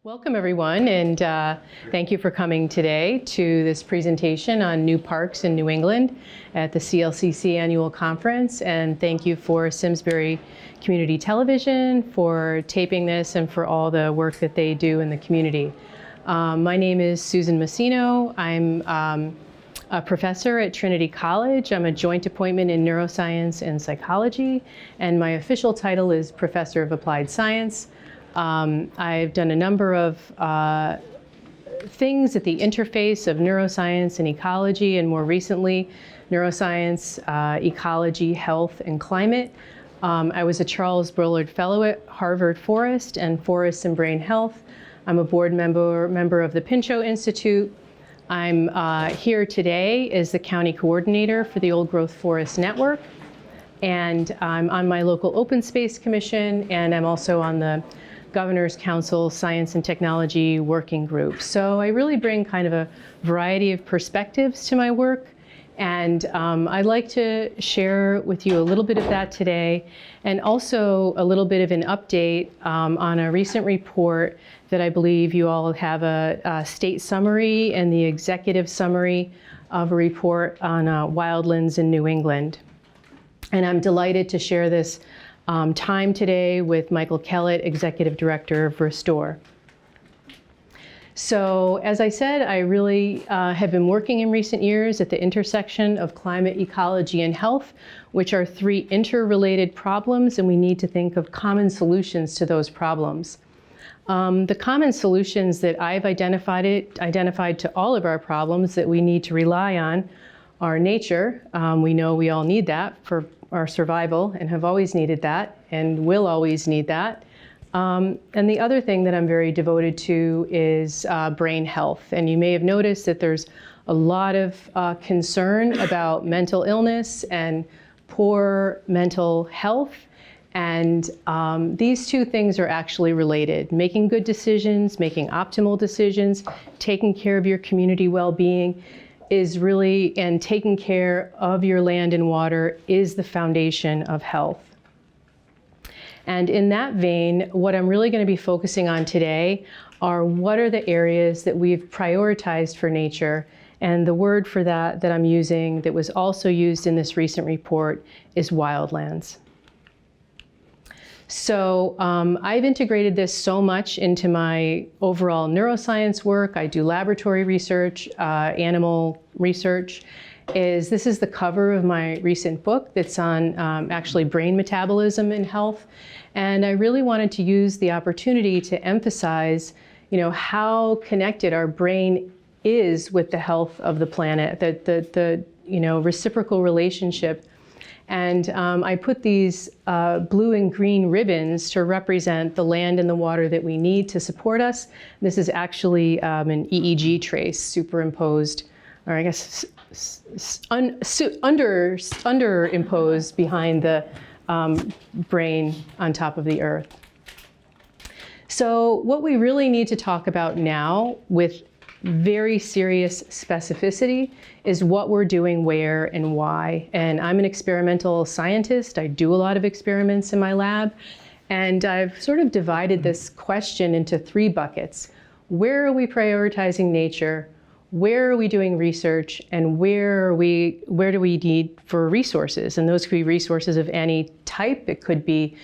Welcome everyone, and thank you for coming today to this presentation on new parks in New England at the CLCC annual conference. And thank you for Simsbury Community Television for taping this and for all the work that they do in the community. My name is Susan Masino. I'm a professor at Trinity College. I'm a joint appointment in neuroscience and psychology, and my official title is Professor of Applied Science. I've done a number of things at the interface of neuroscience and ecology, and more recently, neuroscience, ecology, health, and climate. I was a Charles Bullard Fellow at Harvard Forest and Forests and Brain Health. I'm a board member of the Pinchot Institute. I'm here today as the county coordinator for the Old Growth Forest Network, and I'm on my local Open Space Commission, and I'm also on the Governor's Council Science and Technology Working Group. So I really bring kind of a variety of perspectives to my work, and I'd like to share with you a little bit of that today, and also a little bit of an update on a recent report that I believe you all have a state summary and the executive summary of a report on wildlands in New England. And I'm delighted to share this time today with Michael Kellett, Executive Director of Restore. So as I said, I really have been working in recent years at the intersection of climate, ecology, and health, which are three interrelated problems, and we need to think of common solutions to those problems. The common solutions that I've identified to all of our problems that we need to rely on are nature. We know we all need that for our survival and have always needed that and will always need that. And the other thing that I'm very devoted to is brain health. And you may have noticed that there's a lot of concern about mental illness and poor mental health. And these two things are actually related. Making good decisions, making optimal decisions, taking care of your community well-being is really, and taking care of your land and water is the foundation of health. And in that vein, what I'm really going to be focusing on today are what are the areas that we've prioritized for nature. And the word for that I'm using that was also used in this recent report is wildlands. So I've integrated this so much into my overall neuroscience work. I do laboratory research, animal research. This is the cover of my recent book that's on actually brain metabolism and health. And I really wanted to use the opportunity to emphasize, how connected our brain is with the health of the planet, the reciprocal relationship. And I put these blue and green ribbons to represent the land and the water that we need to support us. This is actually an EEG trace superimposed, or I guess underimposed behind the brain on top of the earth. So what we really need to talk about now with very serious specificity is what we're doing where and why. And I'm an experimental scientist. I do a lot of experiments in my lab. And I've sort of divided this question into three buckets. Where are we prioritizing nature? Where are we doing research? And where do we need for resources? And those could be resources of any type. It could be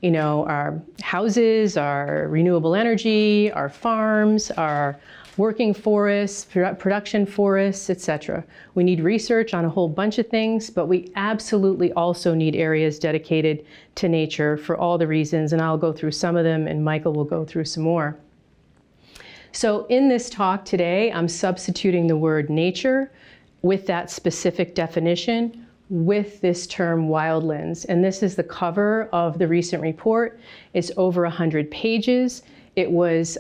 our houses, our renewable energy, our farms, our working forests, production forests, etc. We need research on a whole bunch of things, but we absolutely also need areas dedicated to nature for all the reasons, and I'll go through some of them, and Michael will go through some more. So in this talk today, I'm substituting the word nature with that specific definition with this term wildlands. And this is the cover of the recent report. It's over 100 pages. It was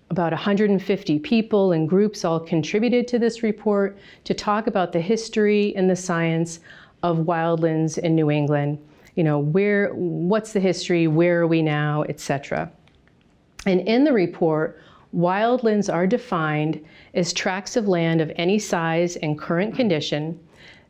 about 150 people and groups all contributed to this report to talk about the history and the science of wildlands in New England. What's the history, where are we now, etc. And in the report, wildlands are defined as tracts of land of any size and current condition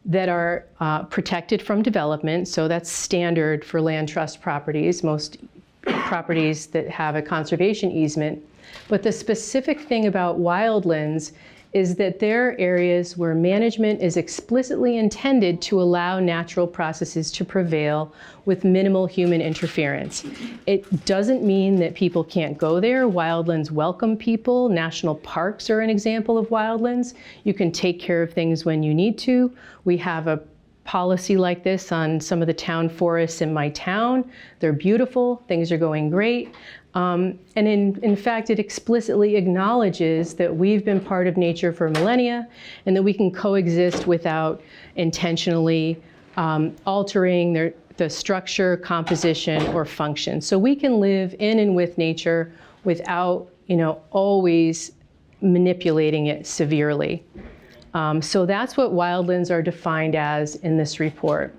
that are protected from development. So that's standard for land trust properties. Most properties that have a conservation easement But the specific thing about wildlands is that they're areas where management is explicitly intended to allow natural processes to prevail with minimal human interference. It doesn't mean that people can't go there. Wildlands welcome people. National parks are an example of wildlands. You can take care of things when you need to. We have a policy like this on some of the town forests in my town. They're beautiful. Things are going great. And in fact, it explicitly acknowledges that we've been part of nature for millennia and that we can coexist without intentionally altering the structure, composition, or function. So we can live in and with nature without, always manipulating it severely. So that's what wildlands are defined as in this report.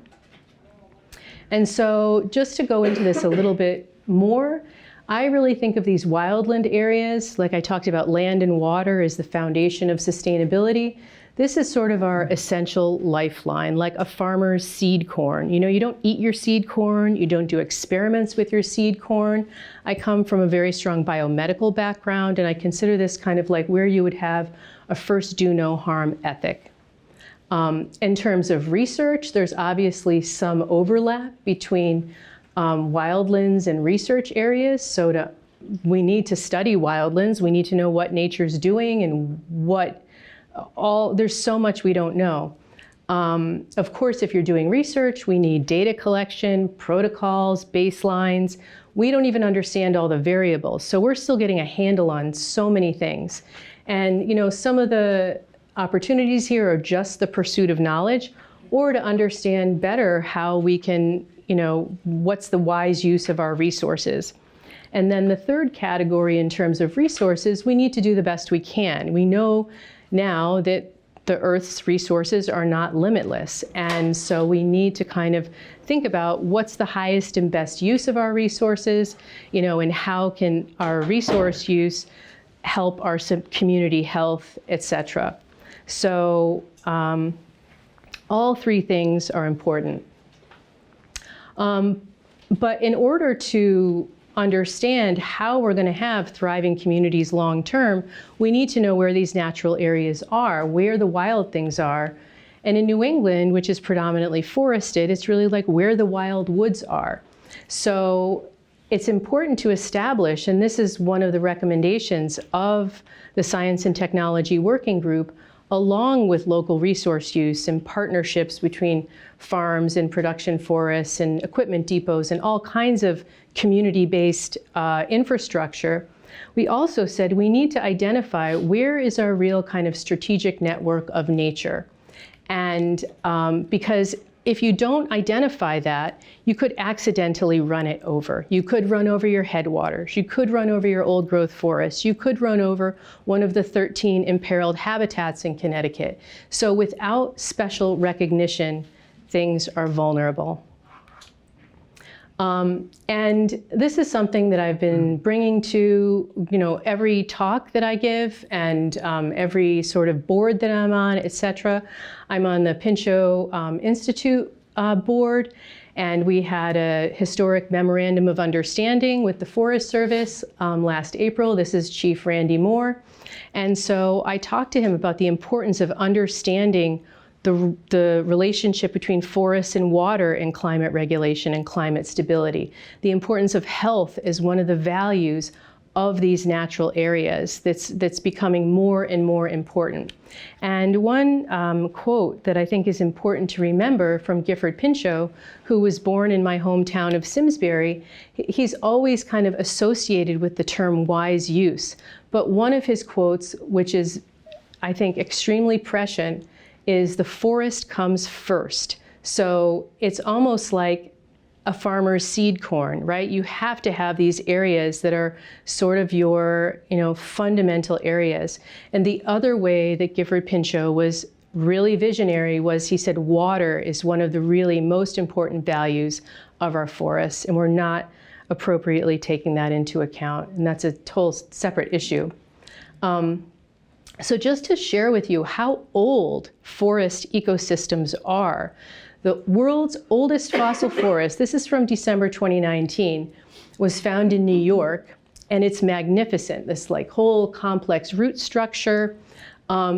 And so just to go into this a little bit more, I really think of these wildland areas, like I talked about, land and water is the foundation of sustainability. This is sort of our essential lifeline, like a farmer's seed corn. You don't eat your seed corn, you don't do experiments with your seed corn. I come from a very strong biomedical background, and I consider this kind of like where you would have a first do no harm ethic. In terms of research, there's obviously some overlap between wildlands and research areas. So we need to study wildlands. We need to know what nature's doing and there's so much we don't know. Of course, if you're doing research, we need data collection, protocols, baselines. We don't even understand all the variables. So we're still getting a handle on so many things. And some of the opportunities here are just the pursuit of knowledge, or to understand better how we can, what's the wise use of our resources. And then the third category in terms of resources, we need to do the best we can. We know now that the Earth's resources are not limitless. And so we need to kind of think about what's the highest and best use of our resources, and how can our resource use help our community health, etc. So all three things are important. But in order to understand how we're going to have thriving communities long term, we need to know where these natural areas are, where the wild things are. And in New England, which is predominantly forested, it's really like where the wild woods are. So it's important to establish, and this is one of the recommendations of the Science and Technology Working Group, along with local resource use and partnerships between farms and production forests and equipment depots and all kinds of community-based infrastructure. We also said we need to identify where is our real kind of strategic network of nature. And because if you don't identify that, you could accidentally run it over. You could run over your headwaters. You could run over your old growth forests. You could run over one of the 13 imperiled habitats in Connecticut. So without special recognition, things are vulnerable. And this is something that I've been bringing to, every talk that I give and every sort of board that I'm on, etc. I'm on the Pinchot Institute board, and we had a historic memorandum of understanding with the Forest Service last April. This is Chief Randy Moore. And so I talked to him about the importance of understanding the relationship between forests and water in climate regulation and climate stability. The importance of health is one of the values of these natural areas that's becoming more and more important. And one quote that I think is important to remember from Gifford Pinchot, who was born in my hometown of Simsbury, he's always kind of associated with the term wise use. But one of his quotes, which is, I think, extremely prescient, is the forest comes first. So it's almost like a farmer's seed corn, right? You have to have these areas that are sort of your, fundamental areas. And the other way that Gifford Pinchot was really visionary was he said water is one of the really most important values of our forests, and we're not appropriately taking that into account. And that's a total separate issue. So just to share with you how old forest ecosystems are, the world's oldest fossil forest, this is from December 2019, was found in New York, and it's magnificent, this like whole complex root structure.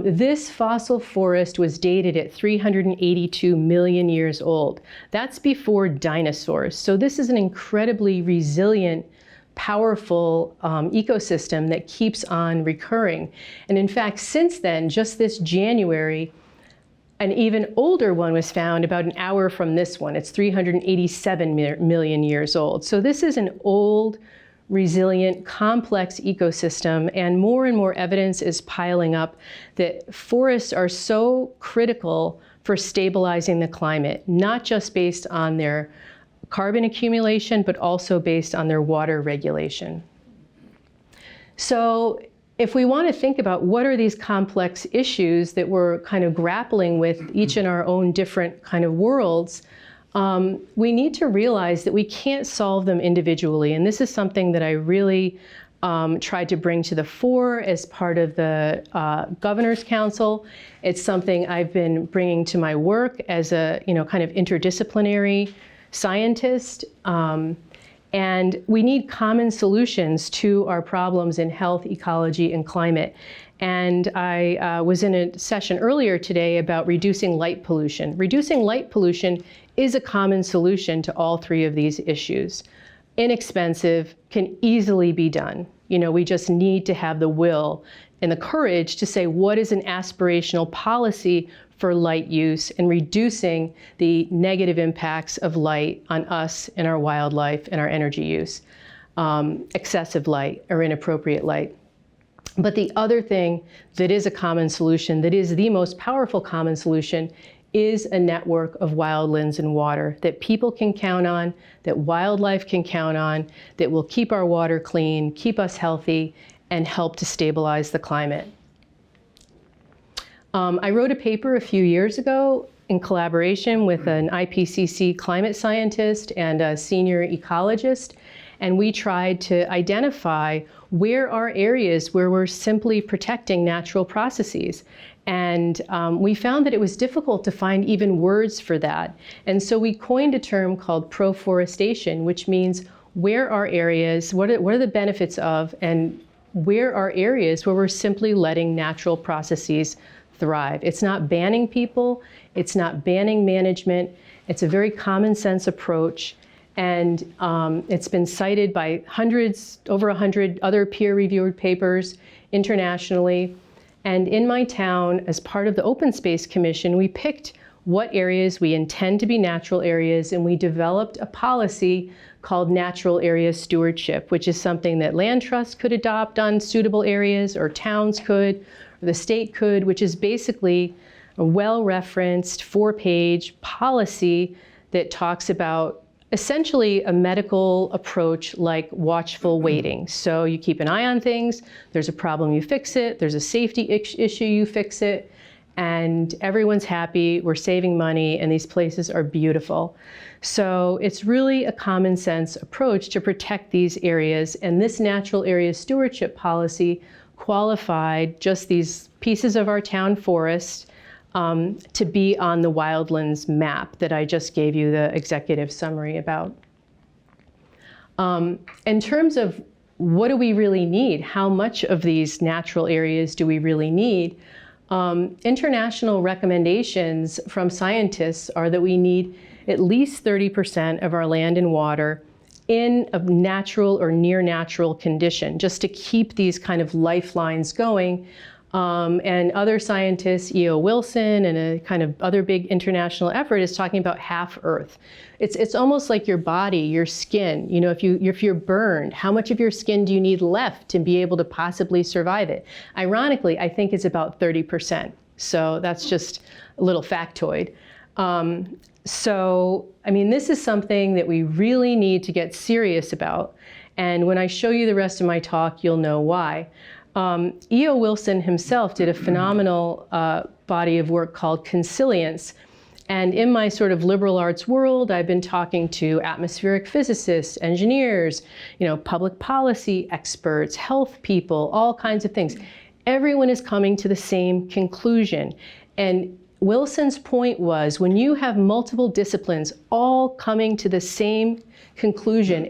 This fossil forest was dated at 382 million years old. That's before dinosaurs. So this is an incredibly resilient, powerful ecosystem that keeps on recurring. And in fact, since then, just this January, an even older one was found about an hour from this one. It's 387 million years old. So this is an old, resilient, complex ecosystem, and more evidence is piling up that forests are so critical for stabilizing the climate, not just based on their carbon accumulation, but also based on their water regulation. So if we want to think about what are these complex issues that we're kind of grappling with each in our own different kind of worlds, we need to realize that we can't solve them individually. And this is something that I really tried to bring to the fore as part of the Governor's Council. It's something I've been bringing to my work as a kind of interdisciplinary scientist. And we need common solutions to our problems in health, ecology, and climate. And I was in a session earlier today about reducing light pollution. Reducing light pollution is a common solution to all three of these issues. Inexpensive, can easily be done. We just need to have the will and the courage to say what is an aspirational policy for light use and reducing the negative impacts of light on us and our wildlife and our energy use, excessive light or inappropriate light. But the other thing that is a common solution, that is the most powerful common solution, is a network of wildlands and water that people can count on, that wildlife can count on, that will keep our water clean, keep us healthy, and help to stabilize the climate. I wrote a paper a few years ago in collaboration with an IPCC climate scientist and a senior ecologist, and we tried to identify where are areas where we're simply protecting natural processes. And we found that it was difficult to find even words for that. And so we coined a term called proforestation, which means where are areas, what are the benefits of, and where are areas where we're simply letting natural processes thrive. It's not banning people, it's not banning management, it's a very common sense approach. And it's been cited by over 100 other peer-reviewed papers internationally. And in my town, as part of the Open Space Commission, we picked what areas we intend to be natural areas, and we developed a policy called natural area stewardship, which is something that land trusts could adopt on suitable areas, or towns could, or the state could, which is basically a well-referenced 4-page policy that talks about essentially a medical approach like watchful waiting. So you keep an eye on things, there's a problem, you fix it, there's a safety issue, you fix it, and everyone's happy, we're saving money, and these places are beautiful. So it's really a common sense approach to protect these areas, and this natural area stewardship policy qualified just these pieces of our town forest to be on the wildlands map that I just gave you the executive summary about. In terms of what do we really need, how much of these natural areas do we really need, international recommendations from scientists are that we need at least 30% of our land and water in a natural or near natural condition, just to keep these kind of lifelines going. And other scientists, E.O. Wilson and a kind of other big international effort, is talking about half Earth. It's almost like your body, your skin. If you're burned, how much of your skin do you need left to be able to possibly survive it? Ironically, I think it's about 30%. So that's just a little factoid. This is something that we really need to get serious about. And when I show you the rest of my talk, you'll know why. E.O. Wilson himself did a phenomenal body of work called Consilience. And in my sort of liberal arts world, I've been talking to atmospheric physicists, engineers, public policy experts, health people, all kinds of things. Everyone is coming to the same conclusion. And Wilson's point was, when you have multiple disciplines all coming to the same conclusion,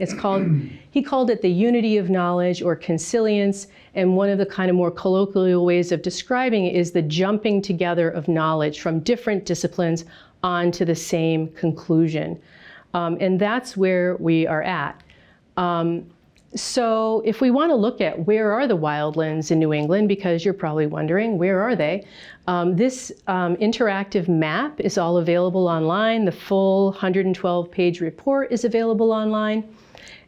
he called it the unity of knowledge or consilience, and one of the kind of more colloquial ways of describing it is the jumping together of knowledge from different disciplines onto the same conclusion. And that's where we are at. So if we want to look at where are the wildlands in New England, because you're probably wondering, where are they? This interactive map is all available online. The full 112-page report is available online.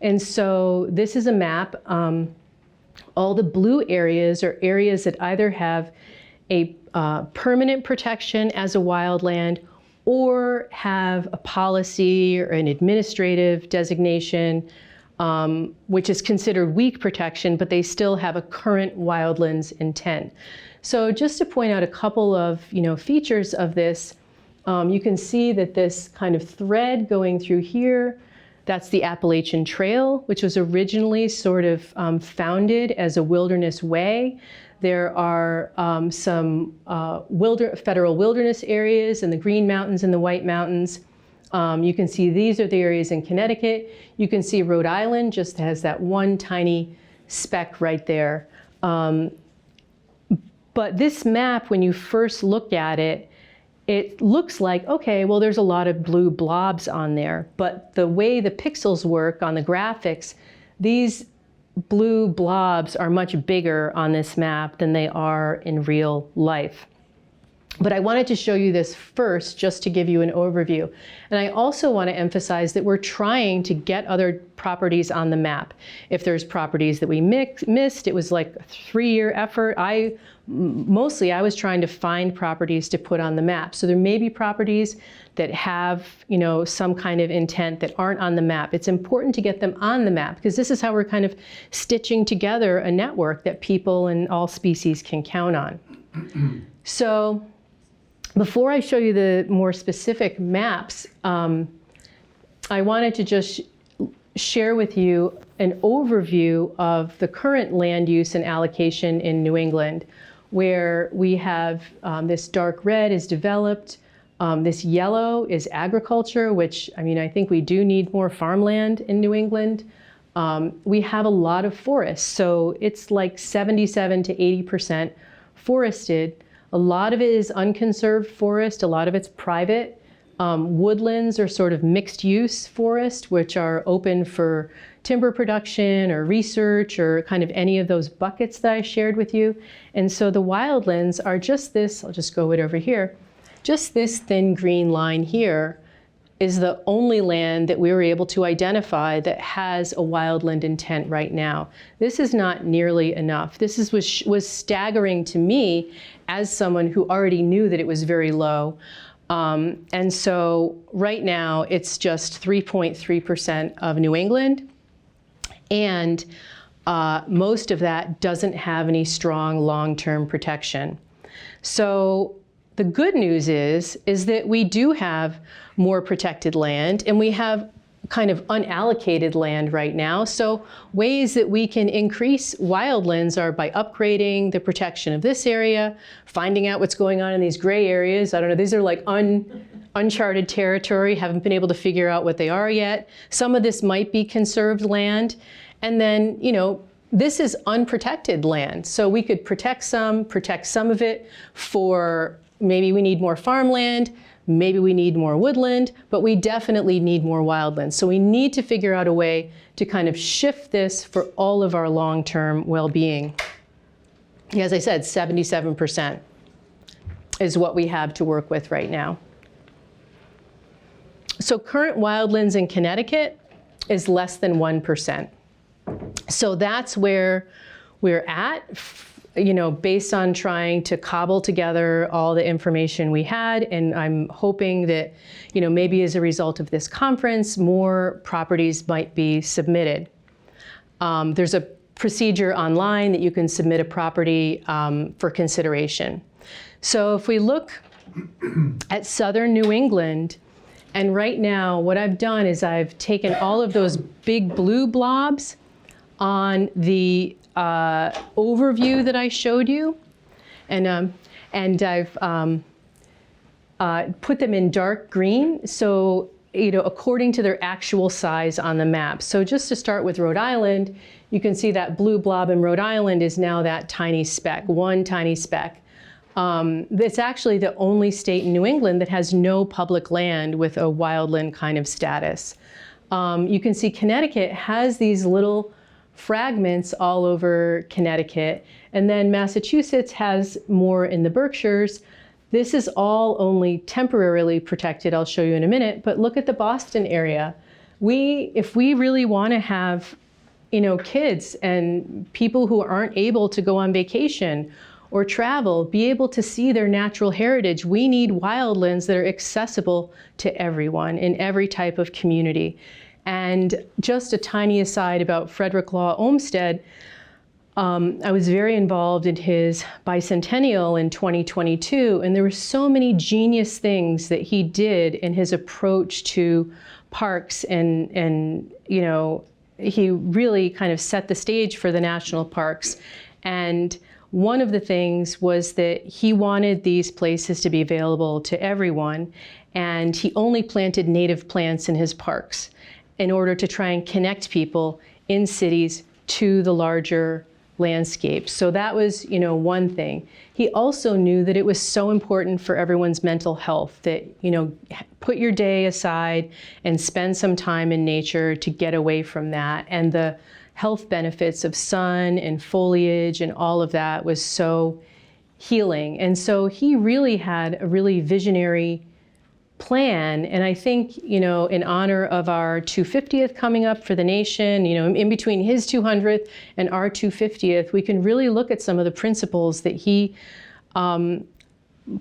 And so this is a map. All the blue areas are areas that either have a permanent protection as a wildland or have a policy or an administrative designation, which is considered weak protection, but they still have a current wildlands intent. So just to point out a couple of features of this, you can see that this kind of thread going through here, that's the Appalachian Trail, which was originally sort of founded as a wilderness way. There are some federal wilderness areas in the Green Mountains and the White Mountains. You can see these are the areas in Connecticut. You can see Rhode Island just has that one tiny speck right there. But this map, when you first look at it, it looks like, okay, well, there's a lot of blue blobs on there. But the way the pixels work on the graphics, these blue blobs are much bigger on this map than they are in real life. But I wanted to show you this first just to give you an overview. And I also want to emphasize that we're trying to get other properties on the map. If there's properties that we missed, it was like a 3-year effort. Mostly I was trying to find properties to put on the map. So there may be properties that have some kind of intent that aren't on the map. It's important to get them on the map because this is how we're kind of stitching together a network that people and all species can count on. So before I show you the more specific maps, I wanted to just share with you an overview of the current land use and allocation in New England, where we have this dark red is developed, this yellow is agriculture, which, I think we do need more farmland in New England. We have a lot of forests, so it's like 77 to 80% forested. A lot of it is unconserved forest, a lot of it's private. Woodlands are sort of mixed use forest, which are open for timber production or research or kind of any of those buckets that I shared with you. And so the wildlands are just this, I'll just go it over here, just this thin green line here is the only land that we were able to identify that has a wildland intent right now. This is not nearly enough. This was staggering to me as someone who already knew that it was very low. And so right now it's just 3.3% of New England. And most of that doesn't have any strong long-term protection. So the good news is that we do have more protected land, and we have kind of unallocated land right now. So ways that we can increase wildlands are by upgrading the protection of this area, finding out what's going on in these gray areas. I don't know, these are like uncharted territory, haven't been able to figure out what they are yet. Some of this might be conserved land. And then, this is unprotected land. So we could protect some of it for maybe we need more farmland, maybe we need more woodland, but we definitely need more wildland. So we need to figure out a way to kind of shift this for all of our long-term well-being. As I said, 77% is what we have to work with right now. So current wildlands in Connecticut is less than 1%. So that's where we're at, based on trying to cobble together all the information we had. And I'm hoping that, maybe as a result of this conference, more properties might be submitted. There's a procedure online that you can submit a property for consideration. So if we look at southern New England, and right now what I've done is I've taken all of those big blue blobs on the overview that I showed you, and I've put them in dark green, so according to their actual size on the map. So just to start with Rhode Island, you can see that blue blob in Rhode Island is now that tiny speck, one tiny speck. It's actually the only state in New England that has no public land with a wildland kind of status. You can see Connecticut has these little fragments all over Connecticut, and then Massachusetts has more in the Berkshires. This is all only temporarily protected, I'll show you in a minute, but look at the Boston area. If we really want to have, kids and people who aren't able to go on vacation or travel, be able to see their natural heritage, we need wildlands that are accessible to everyone in every type of community. And just a tiny aside about Frederick Law Olmsted, I was very involved in his bicentennial in 2022, and there were so many genius things that he did in his approach to parks, and he really kind of set the stage for the national parks. And one of the things was that he wanted these places to be available to everyone, and he only planted native plants in his parks in order to try and connect people in cities to the larger landscape. So that was, one thing. He also knew that it was so important for everyone's mental health that, put your day aside and spend some time in nature to get away from that. And the health benefits of sun and foliage and all of that was so healing. And so he really had a really visionary plan. And I think, in honor of our 250th coming up for the nation, in between his 200th and our 250th, we can really look at some of the principles that he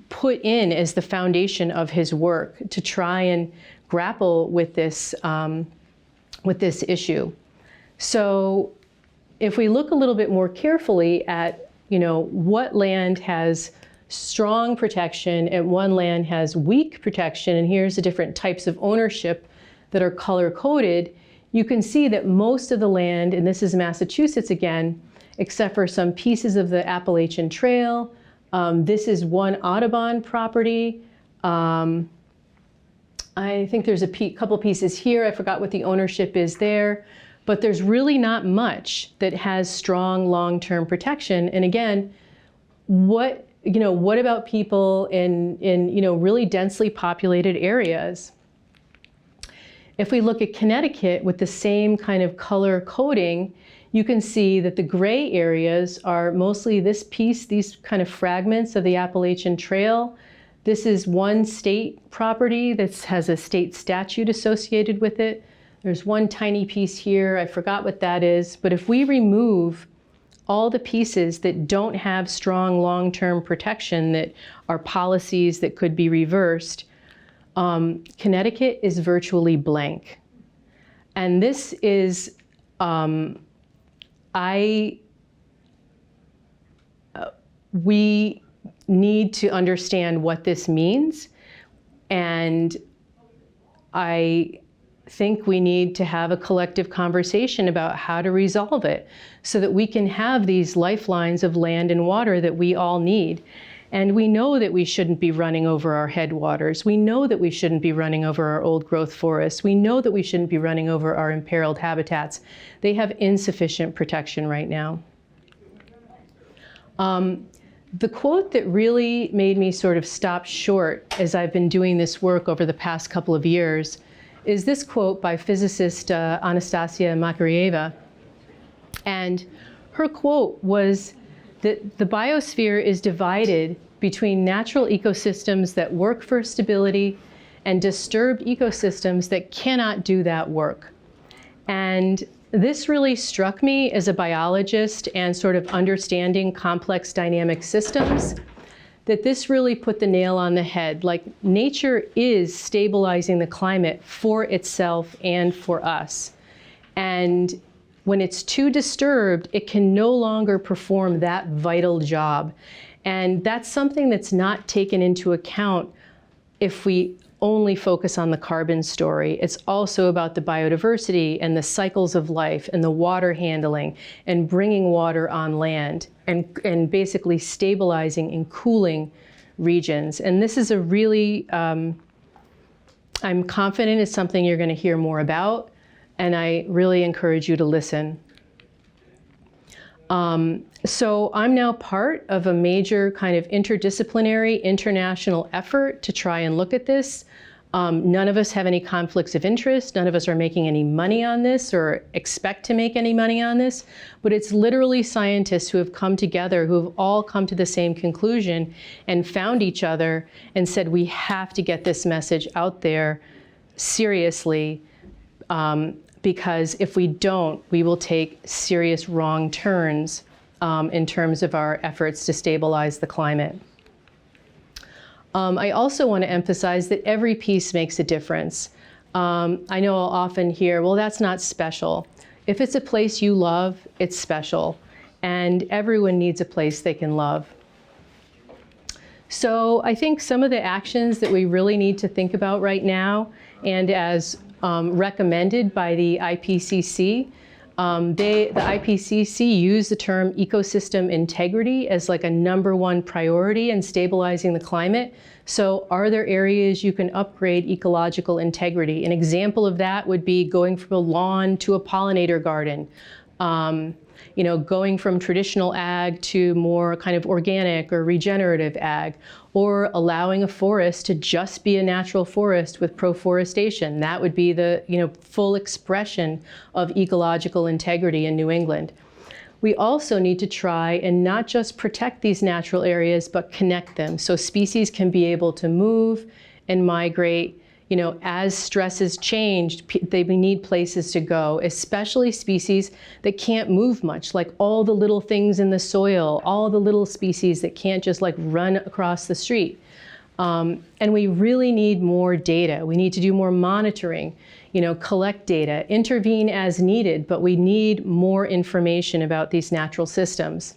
put in as the foundation of his work to try and grapple with this issue. So if we look a little bit more carefully at, what land has strong protection and one land has weak protection, and here's the different types of ownership that are color-coded, you can see that most of the land, and this is Massachusetts again, except for some pieces of the Appalachian Trail, this is one Audubon property. I think there's a couple pieces here. I forgot what the ownership is there, but there's really not much that has strong long-term protection. And again, what about people in really densely populated areas? If we look at Connecticut with the same kind of color coding, you can see that the gray areas are mostly this piece, these kind of fragments of the Appalachian Trail. This is one state property that has a state statute associated with it. There's one tiny piece here, I forgot what that is, but if we remove all the pieces that don't have strong long-term protection, that are policies that could be reversed, Connecticut is virtually blank. And this is, we need to understand what this means, and I think we need to have a collective conversation about how to resolve it so that we can have these lifelines of land and water that we all need. And we know that we shouldn't be running over our headwaters. We know that we shouldn't be running over our old growth forests. We know that we shouldn't be running over our imperiled habitats. They have insufficient protection right now. The quote that really made me sort of stop short as I've been doing this work over the past couple of years is this quote by physicist Anastasia Makarieva. And her quote was that the biosphere is divided between natural ecosystems that work for stability and disturbed ecosystems that cannot do that work. And this really struck me as a biologist and sort of understanding complex dynamic systems, that this really put the nail on the head. Like, nature is stabilizing the climate for itself and for us. And when it's too disturbed, it can no longer perform that vital job. And that's something that's not taken into account if we only focus on the carbon story. It's also about the biodiversity and the cycles of life and the water handling and bringing water on land and basically stabilizing and cooling regions. And this is a really, I'm confident it's something you're going to hear more about, and I really encourage you to listen. So I'm now part of a major kind of interdisciplinary international effort to try and look at this. None of us have any conflicts of interest. None of us are making any money on this or expect to make any money on this. But it's literally scientists who have come together, who have all come to the same conclusion and found each other and said, we have to get this message out there seriously, because if we don't, we will take serious wrong turns in terms of our efforts to stabilize the climate. I also want to emphasize that every piece makes a difference. I know I'll often hear, well, that's not special. If it's a place you love, it's special. And everyone needs a place they can love. So I think some of the actions that we really need to think about right now, and as recommended by the IPCC, the IPCC used the term ecosystem integrity as like a #1 priority in stabilizing the climate. So are there areas you can upgrade ecological integrity? An example of that would be going from a lawn to a pollinator garden. You know, going from traditional ag to more kind of organic or regenerative ag, or allowing a forest to just be a natural forest with proforestation. That would be the, you know, full expression of ecological integrity in New England. We also need to try and not just protect these natural areas, but connect them so species can be able to move and migrate. You know, as stresses change, they need places to go, especially species that can't move much, like all the little things in the soil, all the little species that can't just like run across the street. And we really need more data. We need to do more monitoring, you know, collect data, intervene as needed, but we need more information about these natural systems.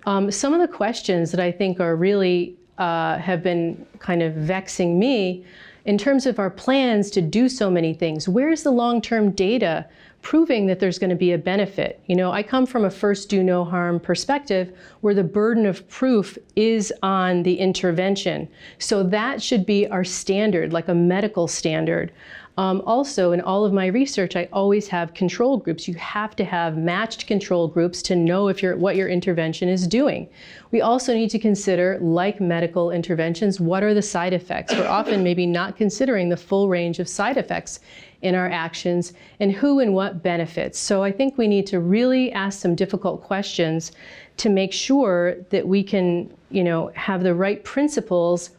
Some of the questions that I think are really have been kind of vexing me in terms of our plans to do so many things. Where's the long-term data proving that there's going to be a benefit? You know, I come from a first do no harm perspective where the burden of proof is on the intervention. So that should be our standard, like a medical standard. Also, in all of my research, I always have control groups. You have to have matched control groups to know if what your intervention is doing. We also need to consider, like medical interventions, what are the side effects? We're often maybe not considering the full range of side effects in our actions and who and what benefits. So I think we need to really ask some difficult questions to make sure that we can, you know, have the right principles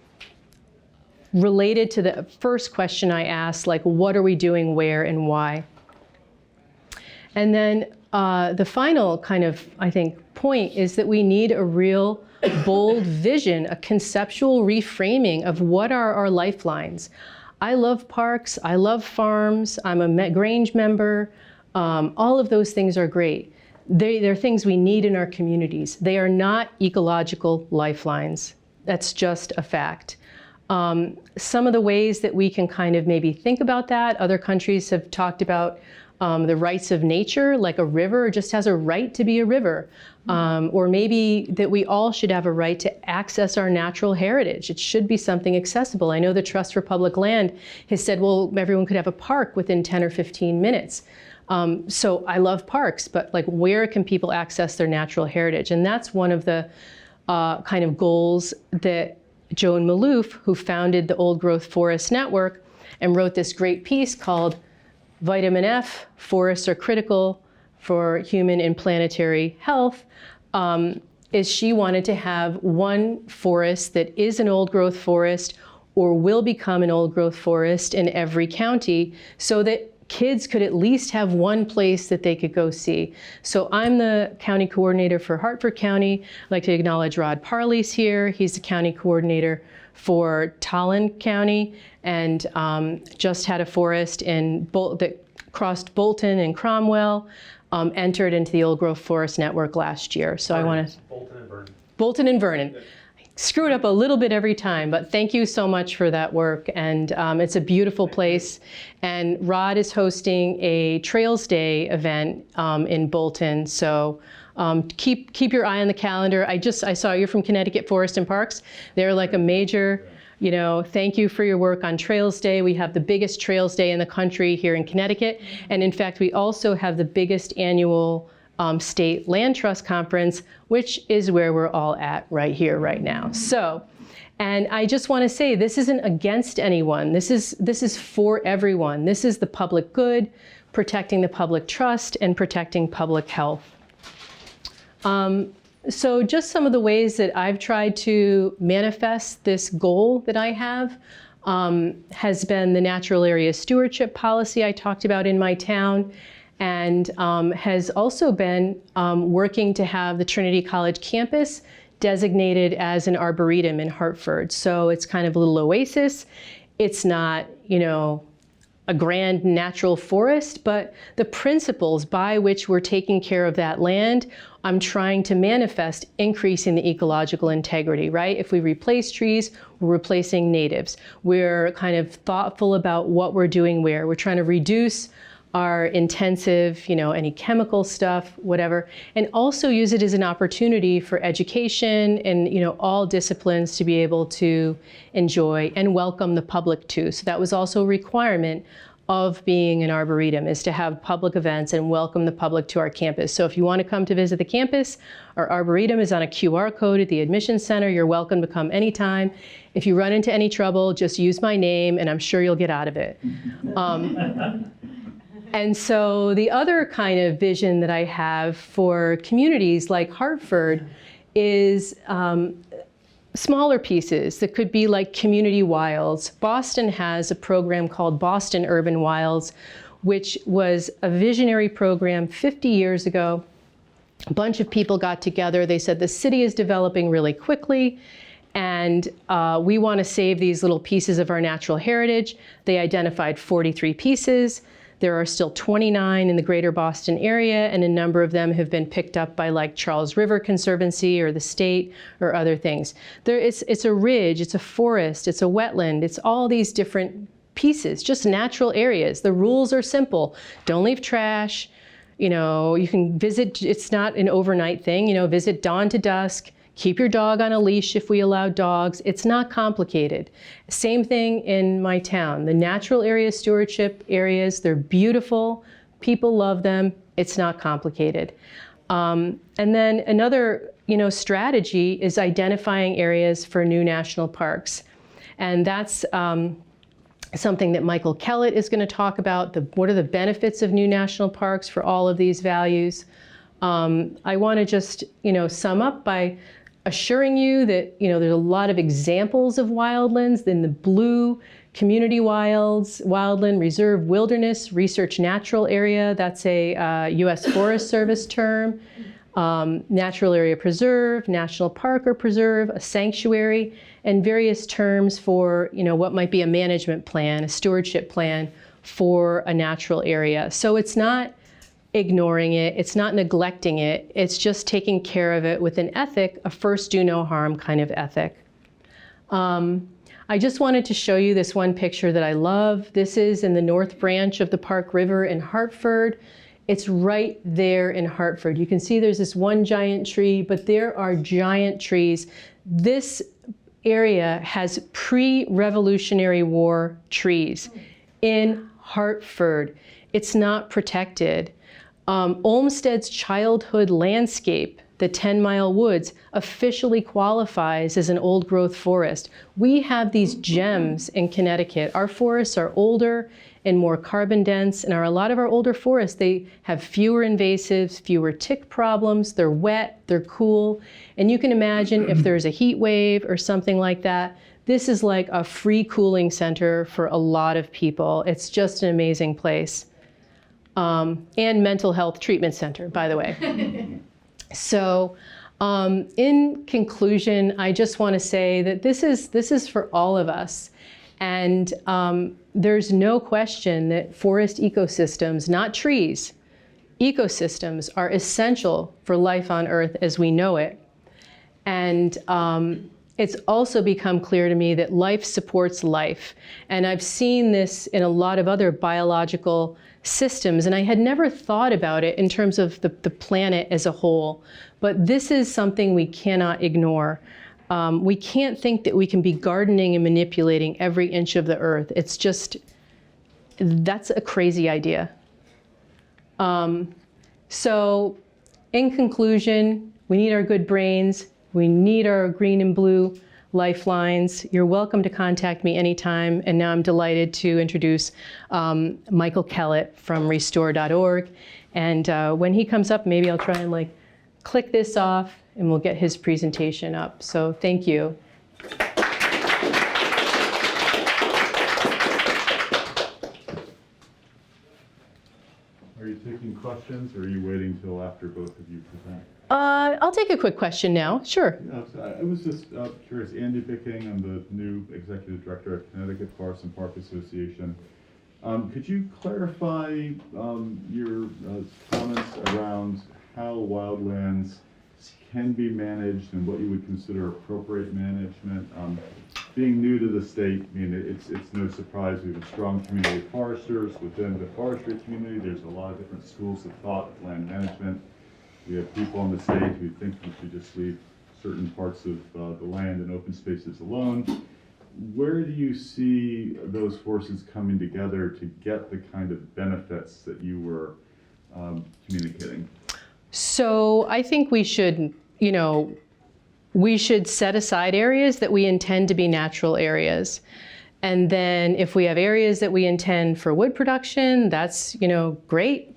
related to the first question I asked, like what are we doing, where, and why? And then the final kind of, I think, point is that we need a real bold vision, a conceptual reframing of what are our lifelines. I love parks, I love farms, I'm a Grange member, all of those things are great. They're things we need in our communities. They are not ecological lifelines. That's just a fact. Some of the ways that we can kind of maybe think about that, other countries have talked about the rights of nature, like a river just has a right to be a river. Or maybe that we all should have a right to access our natural heritage. It should be something accessible. I know the Trust for Public Land has said, well, everyone could have a park within 10 or 15 minutes. So I love parks, but like where can people access their natural heritage? And that's one of the kind of goals that Joan Maloof, who founded the Old Growth Forest Network and wrote this great piece called Vitamin F, Forests Are Critical for Human and Planetary Health, is she wanted to have one forest that is an old growth forest or will become an old growth forest in every county so that kids could at least have one place that they could go see. So I'm the county coordinator for Hartford County. I'd like to acknowledge Rod Parley's here. He's the county coordinator for Tolland County and just had a forest that crossed Bolton and Cromwell, entered into the Old Growth Forest Network last year. So I want to... Bolton and Vernon. Bolton and Vernon. I screw it up a little bit every time, but thank you so much for that work. And it's a beautiful place. And Rod is hosting a Trails Day event in Bolton. So keep your eye on the calendar. I saw you're from Connecticut Forest and Parks. They're like a major, thank you for your work on Trails Day. We have the biggest Trails Day in the country here in Connecticut. And in fact, we also have the biggest annual state land trust conference, which is where we're all at right here, right now. So, and I just want to say, this isn't against anyone. This is for everyone. This is the public good, protecting the public trust, and protecting public health. So just some of the ways that I've tried to manifest this goal that I have has been the natural area stewardship policy I talked about in my town, and has also been working to have the Trinity College campus designated as an arboretum in Hartford. So it's kind of a little oasis. It's not, a grand natural forest, but the principles by which we're taking care of that land, I'm trying to manifest increasing the ecological integrity, right? If we replace trees, we're replacing natives. We're kind of thoughtful about what we're doing where. We're trying to reduce our intensive, any chemical stuff, whatever, and also use it as an opportunity for education and, all disciplines to be able to enjoy and welcome the public too. So that was also a requirement of being an arboretum, is to have public events and welcome the public to our campus. So if you want to come to visit the campus, our arboretum is on a QR code at the admission center. You're welcome to come anytime. If you run into any trouble, just use my name and I'm sure you'll get out of it. And so the other kind of vision that I have for communities like Hartford is smaller pieces that could be like community wilds. Boston has a program called Boston Urban Wilds, which was a visionary program 50 years ago. A bunch of people got together. They said the city is developing really quickly, and we want to save these little pieces of our natural heritage. They identified 43 pieces. There are still 29 in the greater Boston area, and a number of them have been picked up by like Charles River Conservancy or the state or other things. It's a ridge, it's a forest, it's a wetland, it's all these different pieces, just natural areas. The rules are simple. Don't leave trash. You can visit, it's not an overnight thing, visit dawn to dusk. Keep your dog on a leash if we allow dogs. It's not complicated. Same thing in my town. The natural area stewardship areas, they're beautiful. People love them. It's not complicated. And then another, strategy is identifying areas for new national parks. And that's something that Michael Kellett is going to talk about. What are the benefits of new national parks for all of these values? I want to just, sum up by assuring you that, there's a lot of examples of wildlands in the blue: community wilds, wildland, reserve, wilderness, research natural area. That's a U.S. Forest Service term. Natural area preserve, national park or preserve, a sanctuary, and various terms for, what might be a management plan, a stewardship plan for a natural area. So it's not ignoring it, it's not neglecting it, it's just taking care of it with an ethic, a first do no harm kind of ethic. I just wanted to show you this one picture that I love. This is in the North Branch of the Park River in Hartford. It's right there in Hartford. You can see there's this one giant tree, but there are giant trees. This area has pre-Revolutionary War trees in Hartford. It's not protected. Olmsted's childhood landscape, the 10 Mile Woods, officially qualifies as an old growth forest. We have these gems in Connecticut. Our forests are older and more carbon dense, and a lot of our older forests, they have fewer invasives, fewer tick problems, they're wet, they're cool. And you can imagine if there's a heat wave or something like that, this is like a free cooling center for a lot of people. It's just an amazing place. And mental health treatment center, by the way. So in conclusion, I just want to say that this is for all of us. And there's no question that forest ecosystems, not trees, ecosystems are essential for life on Earth as we know it. And it's also become clear to me that life supports life. And I've seen this in a lot of other biological systems, and I had never thought about it in terms of the planet as a whole. But this is something we cannot ignore. We can't think that we can be gardening and manipulating every inch of the earth. It's just, that's a crazy idea. So in conclusion, we need our good brains. We need our green and blue lifelines. You're welcome to contact me anytime. And now I'm delighted to introduce Michael Kellett from restore.org. And when he comes up, maybe I'll try and like click this off and we'll get his presentation up. So thank you. Are you taking questions, or are you waiting till after both of you present? I'll take a quick question now. Sure. I was just curious. Andy Bicking, I'm the new executive director at Connecticut Forest and Park Association. Could you clarify your comments around how wildlands can be managed and what you would consider appropriate management? Being new to the state, I mean, it's no surprise we have a strong community of foresters. Within the forestry community, there's a lot of different schools of thought of land management. We have people in the state who think we should just leave certain parts of the land and open spaces alone. Where do you see those forces coming together to get the kind of benefits that you were communicating? So I think we should, we should set aside areas that we intend to be natural areas. And then if we have areas that we intend for wood production, that's, great,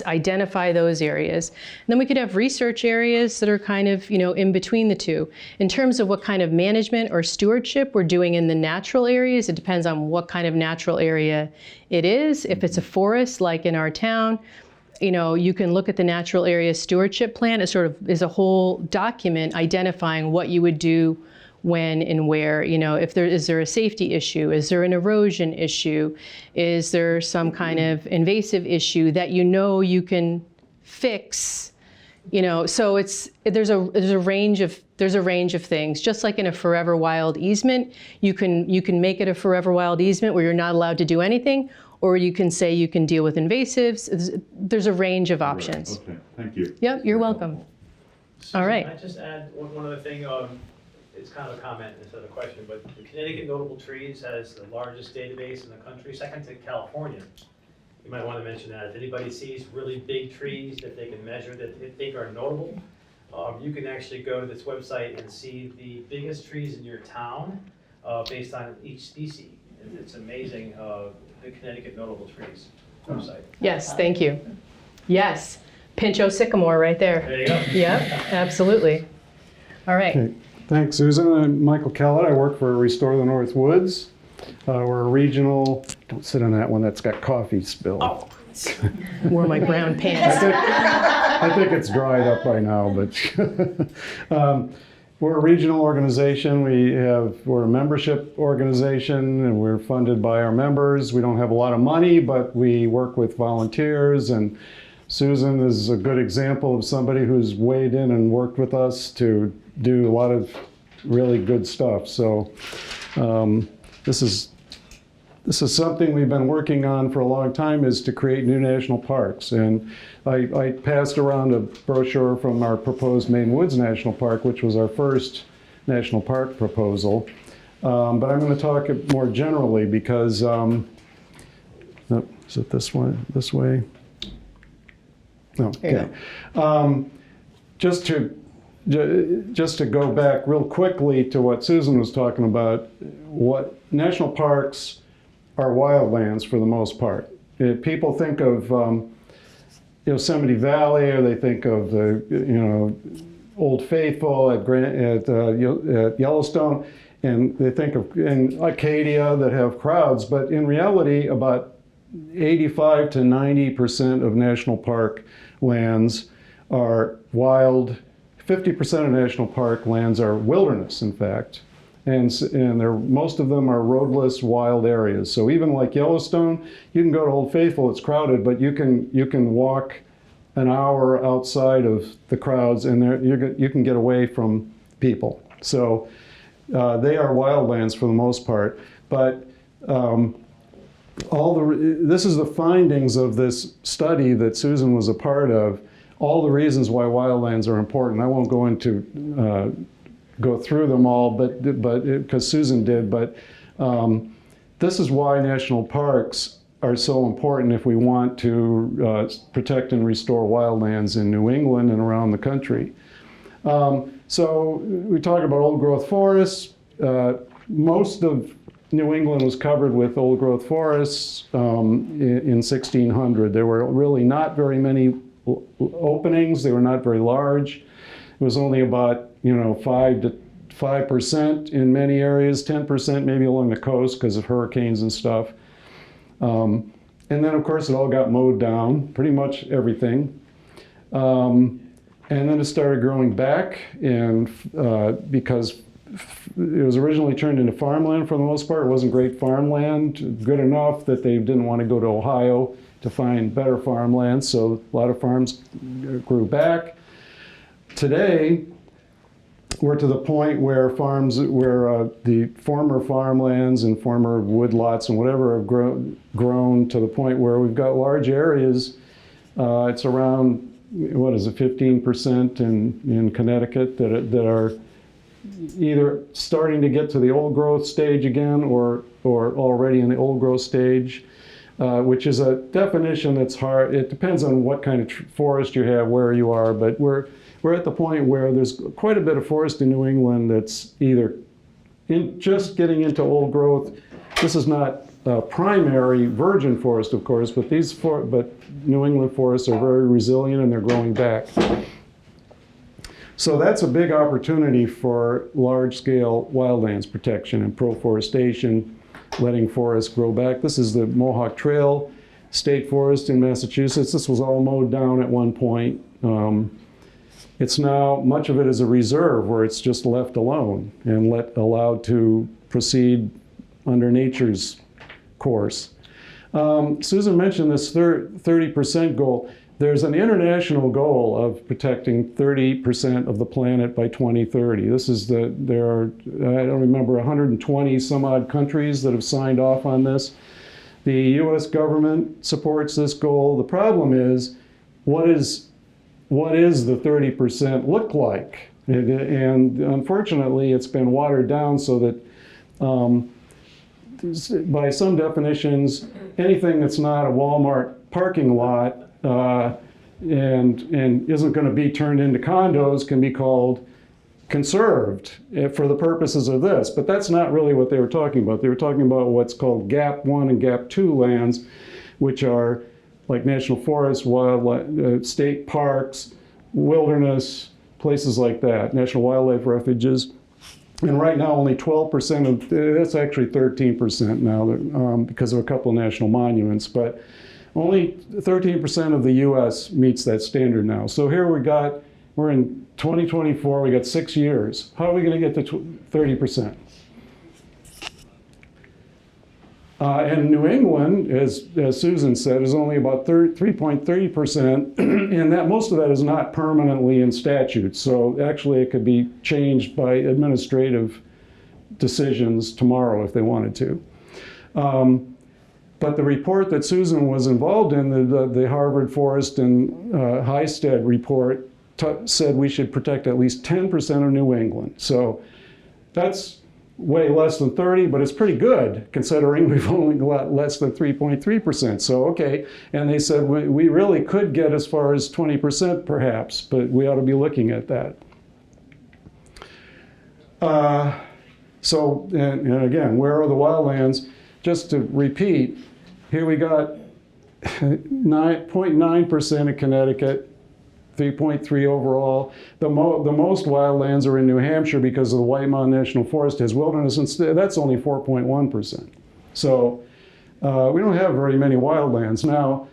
identify those areas. And then we could have research areas that are kind of, in between the two. In terms of what kind of management or stewardship we're doing in the natural areas, it depends on what kind of natural area it is. If it's a forest, like in our town, you can look at the natural area stewardship plan. It sort of is a whole document identifying what you would do when and where. Is there a safety issue? Is there an erosion issue? Is there some kind of invasive issue that you can fix? So there's a range of things. Just like in a forever wild easement, you can make it a forever wild easement where you're not allowed to do anything, or you can say you can deal with invasives. There's a range of options. Right. Okay, thank you. Yep, you're welcome. Susan, All right. Can I just add one other thing? It's kind of a comment instead of a question, but the Connecticut Notable Trees has the largest database in the country, second to California. You might want to mention that. If anybody sees really big trees that they can measure that they think are notable, you can actually go to this website and see the biggest trees in your town based on each species. And it's amazing, the Connecticut Notable Trees website. Yes, thank you. Yes, Pincho sycamore right there. There you go. Yep, absolutely. All right. Okay. Thanks, Susan. I'm Michael Kellett. I work for Restore the North Woods. We're a regional, don't sit on that one, that's got coffee spilled. Oh, wore my brown pants. I think it's dried up by now, but we're a regional organization. We're a membership organization, and we're funded by our members. We don't have a lot of money, but we work with volunteers, and Susan is a good example of somebody who's weighed in and worked with us to do a lot of really good stuff. So this is something we've been working on for a long time, is to create new national parks. And I passed around a brochure from our proposed Maine Woods National Park, which was our first national park proposal. But I'm going to talk more generally because, is it this one, this way? No, okay. Just to go back real quickly to what Susan was talking about, what national parks are wildlands for the most part. People think of Yosemite Valley, or they think of the Old Faithful at Yellowstone, and they think of in Acadia that have crowds. But in reality, about 85 to 90% of national park lands are wild. 50% of national park lands are wilderness, in fact, and most of them are roadless wild areas. So even like Yellowstone, you can go to Old Faithful, it's crowded, but you can walk an hour outside of the crowds, and you can get away from people. So They are wildlands for the most part. But this is the findings of this study that Susan was a part of. All the reasons why wildlands are important. I won't go through them all, but because Susan did. But this is why national parks are so important if we want to protect and restore wildlands in New England and around the country. So we talk about old growth forests. Most of New England was covered with old growth forests in 1600. There were really not very many openings. They were not very large. It was only about 5% in many areas, 10% maybe along the coast because of hurricanes and stuff. And then of course it all got mowed down, pretty much everything. And then it started growing back, and because it was originally turned into farmland for the most part. It wasn't great farmland, good enough that they didn't want to go to Ohio to find better farmland, so a lot of farms grew back. Today, we're to the point where the former farmlands and former woodlots and whatever have grown to the point where we've got large areas. It's around, 15% in Connecticut that are either starting to get to the old growth stage again or already in the old growth stage, which is a definition that's hard. It depends on what kind of forest you have, where you are, but we're at the point where there's quite a bit of forest in New England that's either just getting into old growth. This is not primary virgin forest, of course, but New England forests are very resilient and they're growing back. So that's a big opportunity for large-scale wildlands protection and proforestation, letting forests grow back. This is the Mohawk Trail State Forest in Massachusetts. This was all mowed down at one point. It's now, much of it is a reserve where it's just left alone and allowed to proceed under nature's course. Susan mentioned this 30% goal. There's an international goal of protecting 30% of the planet by 2030. There are, I don't remember, 120 some odd countries that have signed off on this. The US government supports this goal. The problem is, what is the 30% look like? And unfortunately, it's been watered down so that by some definitions, anything that's not a Walmart parking lot and isn't going to be turned into condos can be called conserved for the purposes of this. But that's not really what they were talking about. They were talking about what's called Gap 1 and Gap 2 lands, which are like national forests, wildlife, state parks, wilderness, places like that, national wildlife refuges. And right now, only 12% of, that's actually 13% now because of a couple of national monuments, but only 13% of the US meets that standard now. So here we're in 2024, we got 6 years. How are we gonna get to 30%? And New England, as Susan said, is only about 3.3%, and that most of that is not permanently in statute. So actually it could be changed by administrative decisions tomorrow if they wanted to. But the report that Susan was involved in, the Harvard Forest and Hystad report, said we should protect at least 10% of New England. So that's way less than 30, but it's pretty good considering we've only got less than 3.3%. So, okay. And they said we really could get as far as 20% perhaps, but we ought to be looking at that. So, and again, where are the wildlands? Just to repeat, here we got 0.9% in Connecticut, 3.3 overall. The most wildlands are in New Hampshire because of the White Mountain National Forest has wilderness, and that's only 4.1%. So we don't have very many wildlands. Now,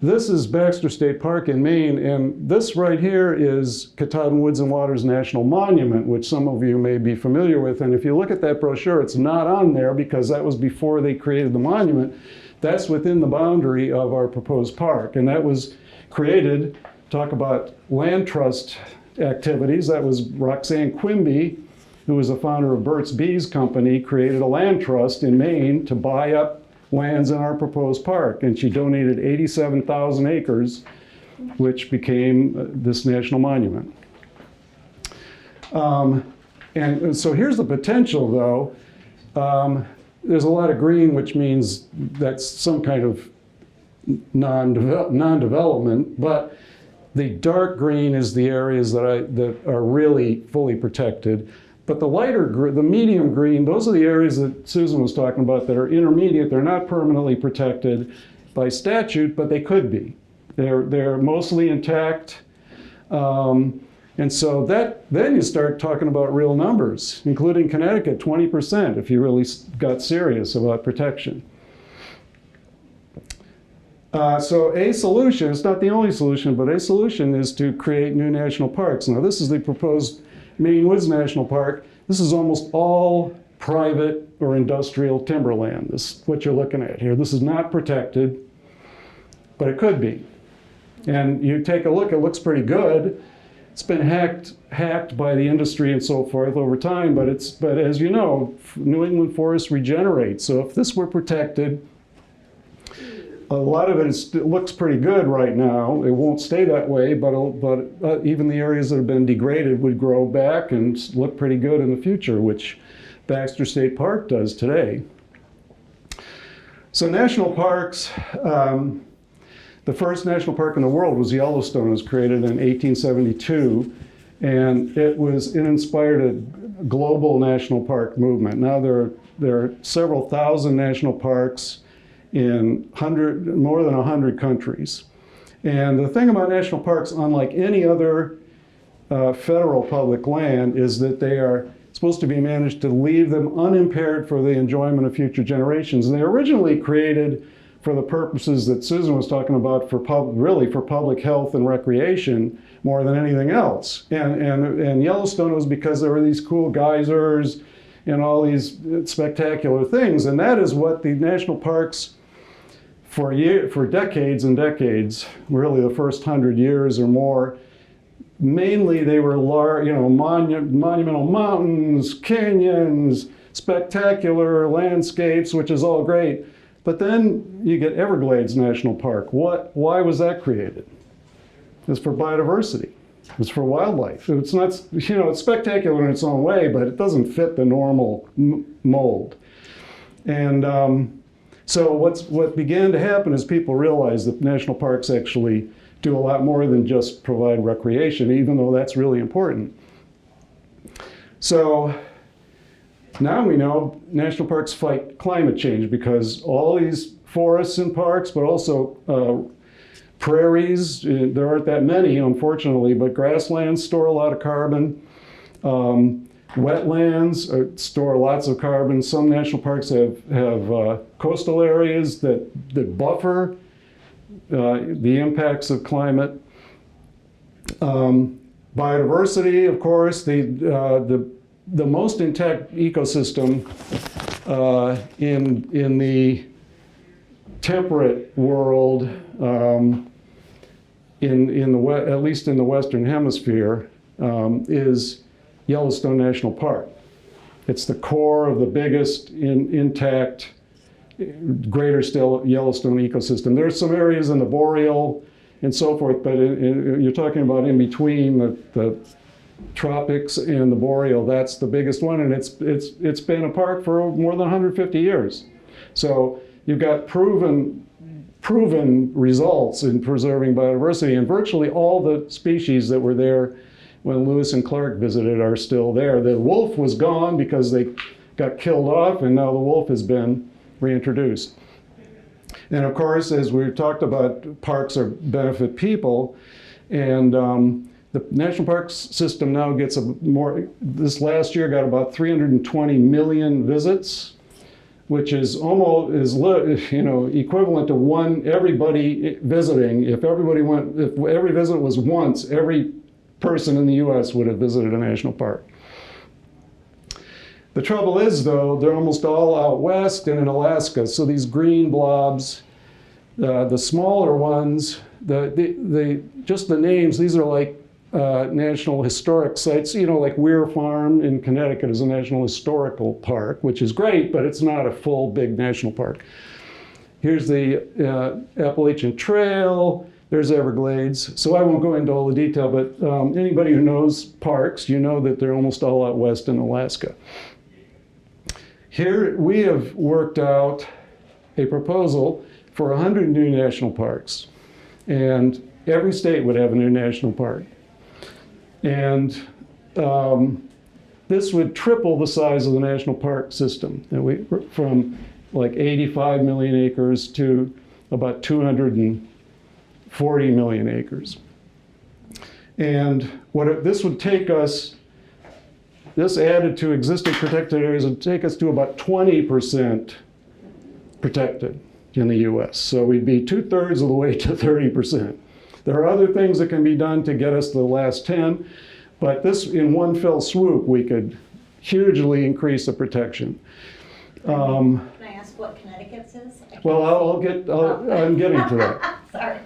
this is Baxter State Park in Maine, and this right here is Katahdin Woods and Waters National Monument, which some of you may be familiar with. And if you look at that brochure, it's not on there because that was before they created the monument. That's within the boundary of our proposed park, and that was created. Talk about land trust activities. That was Roxanne Quimby who was the founder of Burt's Bees Company, created a land trust in Maine to buy up lands in our proposed park. And she donated 87,000 acres, which became this national monument. And so here's the potential, though. There's a lot of green, which means that's some kind of non-development, but the dark green is the areas that are really fully protected. But the the medium green, those are the areas that Susan was talking about that are intermediate. They're not permanently protected by statute, but they could be. They're mostly intact. And so then you start talking about real numbers, including Connecticut, 20%, if you really got serious about protection. So a solution, it's not the only solution, but a solution is to create new national parks. Now this is the proposed Maine Woods National Park. This is almost all private or industrial timberland. This is what you're looking at here. This is not protected, but it could be. And you take a look, it looks pretty good. It's been hacked by the industry and so forth over time, but as you know, New England forests regenerate. So if this were protected, a lot of it looks pretty good right now. It won't stay that way, but even the areas that have been degraded would grow back and look pretty good in the future, which Baxter State Park does today. So national parks, the first national park in the world was Yellowstone. It was created in 1872, and it inspired a global national park movement. Now there are several thousand national parks in more than 100 countries. And the thing about national parks, unlike any other federal public land, is that they are supposed to be managed to leave them unimpaired for the enjoyment of future generations. And they were originally created for the purposes that Susan was talking about, really for public health and recreation more than anything else. And Yellowstone was because there were these cool geysers and all these spectacular things. And that is what the national parks, for decades and decades, really the first 100 years or more, mainly they were large, monumental mountains, canyons, spectacular landscapes, which is all great. But then you get Everglades National Park. Why was that created? It's for biodiversity. It's for wildlife. It's not, it's spectacular in its own way, but it doesn't fit the normal mold. And so what began to happen is people realized that national parks actually do a lot more than just provide recreation, even though that's really important. So now we know national parks fight climate change because all these forests and parks, but also prairies, there aren't that many, unfortunately, but grasslands store a lot of carbon. Wetlands store lots of carbon. Some national parks have coastal areas that buffer the impacts of climate. Biodiversity, of course, the most intact ecosystem in the temperate world, at least in the Western Hemisphere, is Yellowstone National Park. It's the core of the biggest intact greater Yellowstone ecosystem. There's some areas in the boreal and so forth, but you're talking about in between the tropics and the boreal. That's the biggest one, and it's been a park for more than 150 years. So you've got proven results in preserving biodiversity, and virtually all the species that were there when Lewis and Clark visited are still there. The wolf was gone because they got killed off, and now the wolf has been reintroduced. And of course, as we talked about, parks benefit people, and the national parks system now gets this last year got about 320 million visits, which is equivalent to everybody visiting. If every visit was once, every person in the US would have visited a national park. The trouble is, though, they're almost all out west and in Alaska. So these green blobs, the smaller ones, just the names, these are like national historic sites, you know, like Weir Farm in Connecticut is a national historical park, which is great, but it's not a full big national park. Here's the Appalachian Trail, there's Everglades. So I won't go into all the detail, but anybody who knows parks, you know that they're almost all out west in Alaska. Here we have worked out a proposal for 100 new national parks. And every state would have a new national park. And this would triple the size of the national park system. And from like 85 million acres to about 240 million acres. And this would take us, this added to existing protected areas would take us to about 20% protected in the US. So we'd be 2/3 of the way to 30%. There are other things that can be done to get us to the last 10, but this, in one fell swoop, we could hugely increase the protection. Can I ask what Connecticut's is? Well, I'm getting to that. Sorry.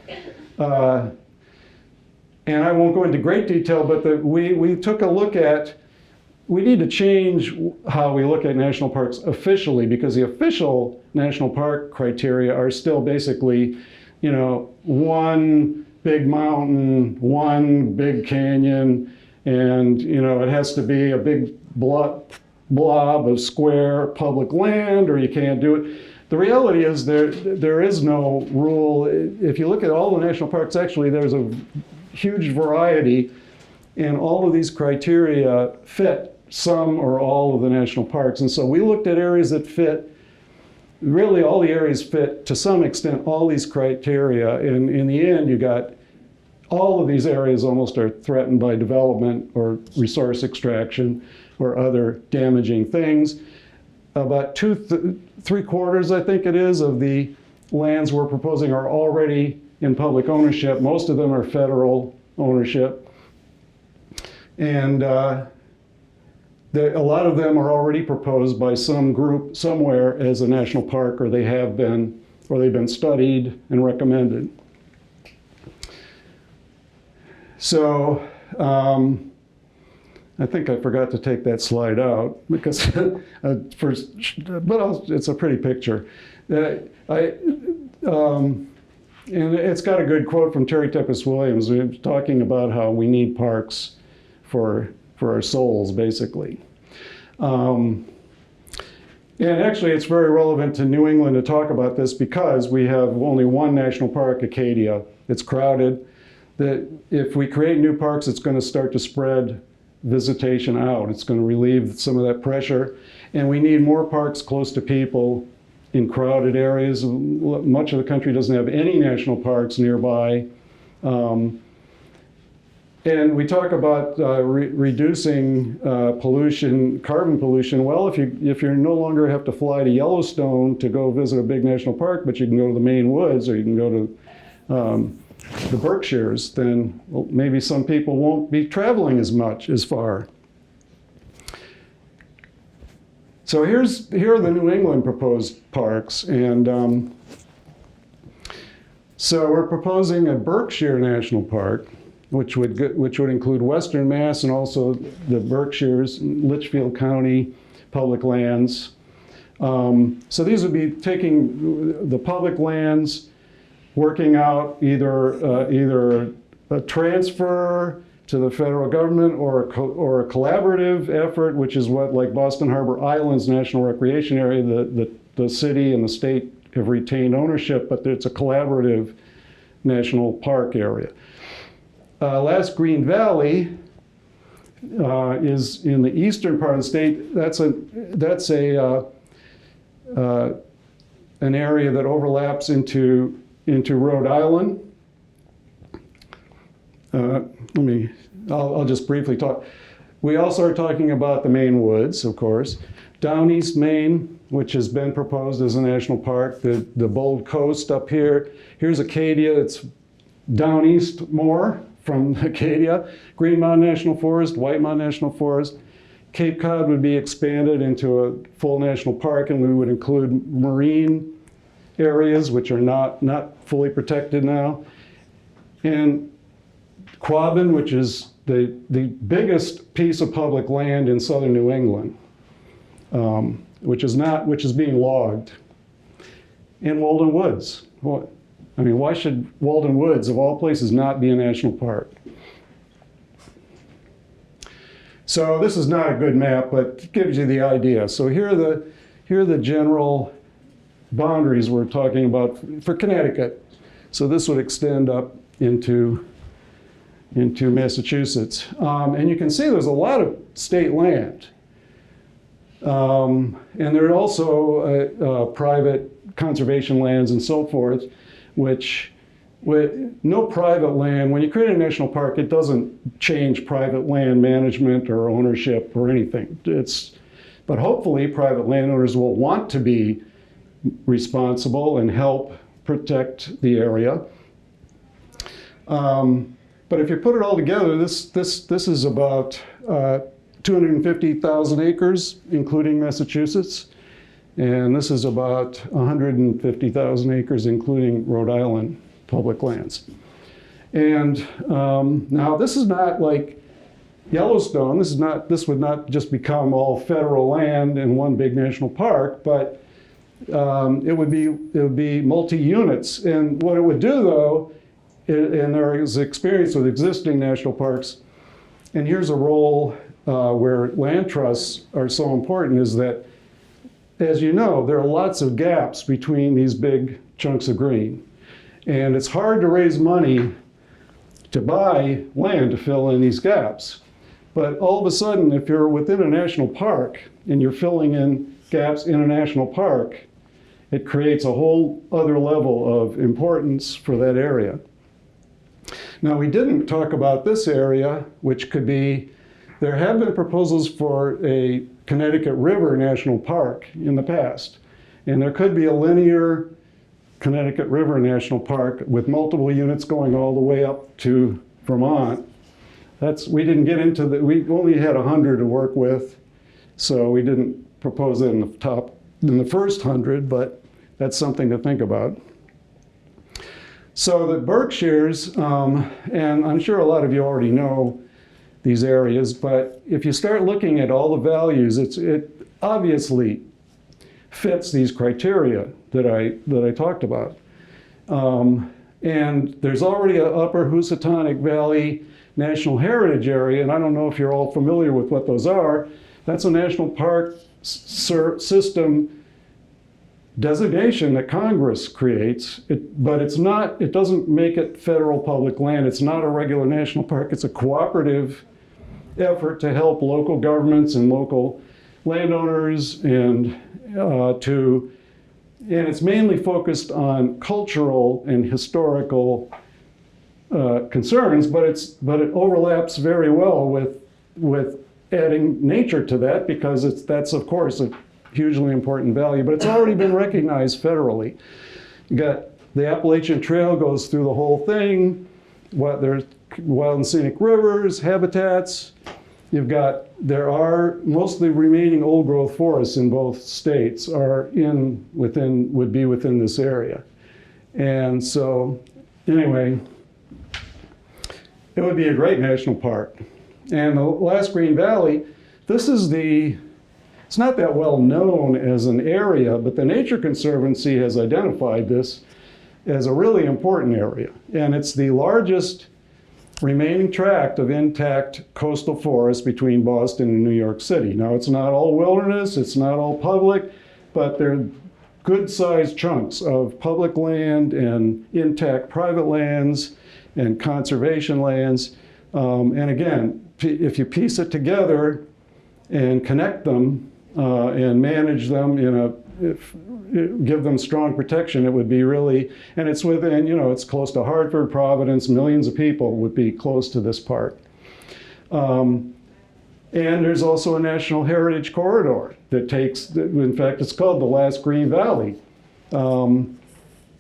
And I won't go into great detail, but we took a look at, we need to change how we look at national parks officially, because the official national park criteria are still basically, you know, one big mountain, one big canyon, and, you know, it has to be a big blob of square public land, or you can't do it. The reality is there is no rule. If you look at all the national parks, actually, there's a huge variety, and all of these criteria fit some or all of the national parks. And so we looked at areas that fit, really all the areas fit to some extent all these criteria. And in the end, you got all of these areas almost are threatened by development or resource extraction or other damaging things. About 3/4, I think it is, of the lands we're proposing are already in public ownership. Most of them are federal ownership. And a lot of them are already proposed by some group somewhere as a national park, or they have been, or they've been studied and recommended. So I think I forgot to take that slide out because it's a pretty picture. And it's got a good quote from Terry Tepes Williams. We're talking about how we need parks for our souls, basically. And actually, it's very relevant to New England to talk about this because we have only one national park, Acadia. It's crowded. That if we create new parks, it's going to start to spread visitation out. It's going to relieve some of that pressure. And we need more parks close to people in crowded areas. Much of the country doesn't have any national parks nearby. And we talk about reducing pollution, carbon pollution. Well, if you no longer have to fly to Yellowstone to go visit a big national park, but you can go to the Maine woods or you can go to the Berkshires, then maybe some people won't be traveling as far. So here are the New England proposed parks, and so we're proposing a Berkshire National Park, which would include Western Mass and also the Berkshires, Litchfield County public lands. So these would be taking the public lands, working out either a transfer to the federal government or a collaborative effort, which is what, like Boston Harbor Islands National Recreation Area, the city and the state have retained ownership, but it's a collaborative national park area. Last Green Valley is in the eastern part of the state. That's an area that overlaps into Rhode Island. I'll just briefly talk. We also are talking about the Maine woods, of course. Down East Maine, which has been proposed as a national park, the Bold Coast up here. Here's Acadia, it's down east more from Acadia. Green Mountain National Forest, White Mountain National Forest. Cape Cod would be expanded into a full national park, and we would include marine areas, which are not fully protected now. And Quabbin, which is the biggest piece of public land in southern New England, which is being logged, in Walden Woods. Well, I mean, why should Walden Woods, of all places, not be a national park? So this is not a good map, but it gives you the idea. So here are the general boundaries we're talking about for Connecticut. So this would extend up into Massachusetts. And you can see there's a lot of state land. And there are also private conservation lands and so forth, which with no private land, when you create a national park, it doesn't change private land management or ownership or anything. But hopefully private landowners will want to be responsible and help protect the area. But if you put it all together, this is about 250,000 acres, including Massachusetts. And this is about 150,000 acres, including Rhode Island public lands. And now this is not like Yellowstone. This would not just become all federal land in one big national park, but it would be multi-units. And what it would do, though, and there is experience with existing national parks, and here's a role where land trusts are so important, is that, as you know, there are lots of gaps between these big chunks of green. And it's hard to raise money to buy land to fill in these gaps. But all of a sudden, if you're within a national park and you're filling in gaps in a national park, it creates a whole other level of importance for that area. Now, we didn't talk about this area, which could be, there have been proposals for a Connecticut River National Park in the past. And there could be a linear Connecticut River National Park with multiple units going all the way up to Vermont. We didn't get into that. We only had 100 to work with, so we didn't propose it in the first 100, but that's something to think about. So the Berkshires, and I'm sure a lot of you already know these areas, but if you start looking at all the values, it obviously fits these criteria that I talked about. And there's already an Upper Housatonic Valley National Heritage Area, and I don't know if you're all familiar with what those are. That's a national park system designation that Congress creates, but it doesn't make it federal public land. It's not a regular national park. It's a cooperative effort to help local governments and local landowners and it's mainly focused on cultural and historical concerns, but it overlaps very well with adding nature to that, because that's of course a hugely important value, but it's already been recognized federally. You got the Appalachian Trail goes through the whole thing. There's wild and scenic rivers, habitats. There are mostly remaining old growth forests in both states would be within this area. And so anyway, it would be a great national park. And the Last Green Valley, it's not that well known as an area, but the Nature Conservancy has identified this as a really important area. And it's the largest remaining tract of intact coastal forest between Boston and New York City. Now, it's not all wilderness, it's not all public, but they're good-sized chunks of public land and intact private lands and conservation lands. And again, if you piece it together and connect them and manage them give them strong protection, it would be really, and it's within, it's close to Hartford, Providence, millions of people would be close to this park. And there's also a National Heritage Corridor that in fact, it's called the Last Green Valley. And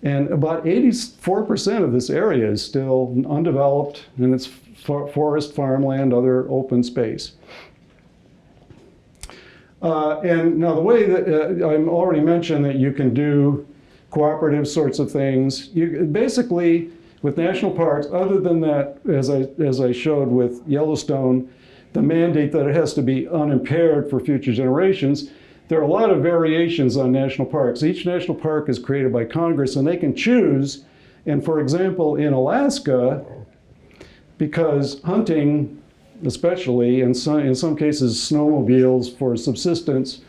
about 84% of this area is still undeveloped, and it's forest, farmland, other open space. And now the way that I already mentioned that you can do cooperative sorts of things, basically with national parks, other than that, as I showed with Yellowstone, the mandate that it has to be unimpaired for future generations, there are a lot of variations on national parks. Each national park is created by Congress, and they can choose. And for example, in Alaska, because hunting, especially, in some cases snowmobiles for subsistence,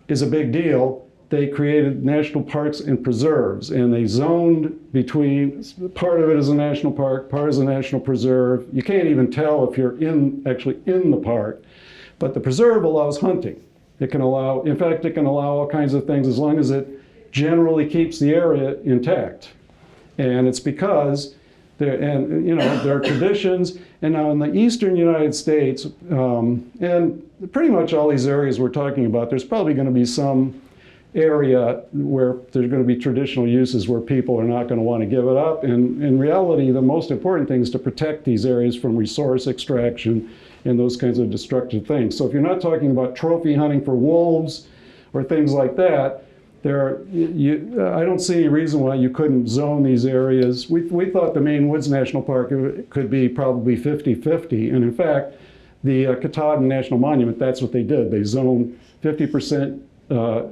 is a big deal, they created national parks and preserves, and they zoned between, part of it is a national park, part is a national preserve. You can't even tell if you're actually in the park, but the preserve allows hunting. It can allow, in fact, it can allow all kinds of things as long as it generally keeps the area intact. And it's because there are traditions, and now in the eastern United States, and pretty much all these areas we're talking about, there's probably going to be some area where there's going to be traditional uses where people are not going to want to give it up. And in reality, the most important thing is to protect these areas from resource extraction and those kinds of destructive things. So if you're not talking about trophy hunting for wolves or things like that, I don't see any reason why you couldn't zone these areas. We thought the Maine Woods National Park could be probably 50-50. And in fact, the Katahdin National Monument, that's what they did. They zoned 50%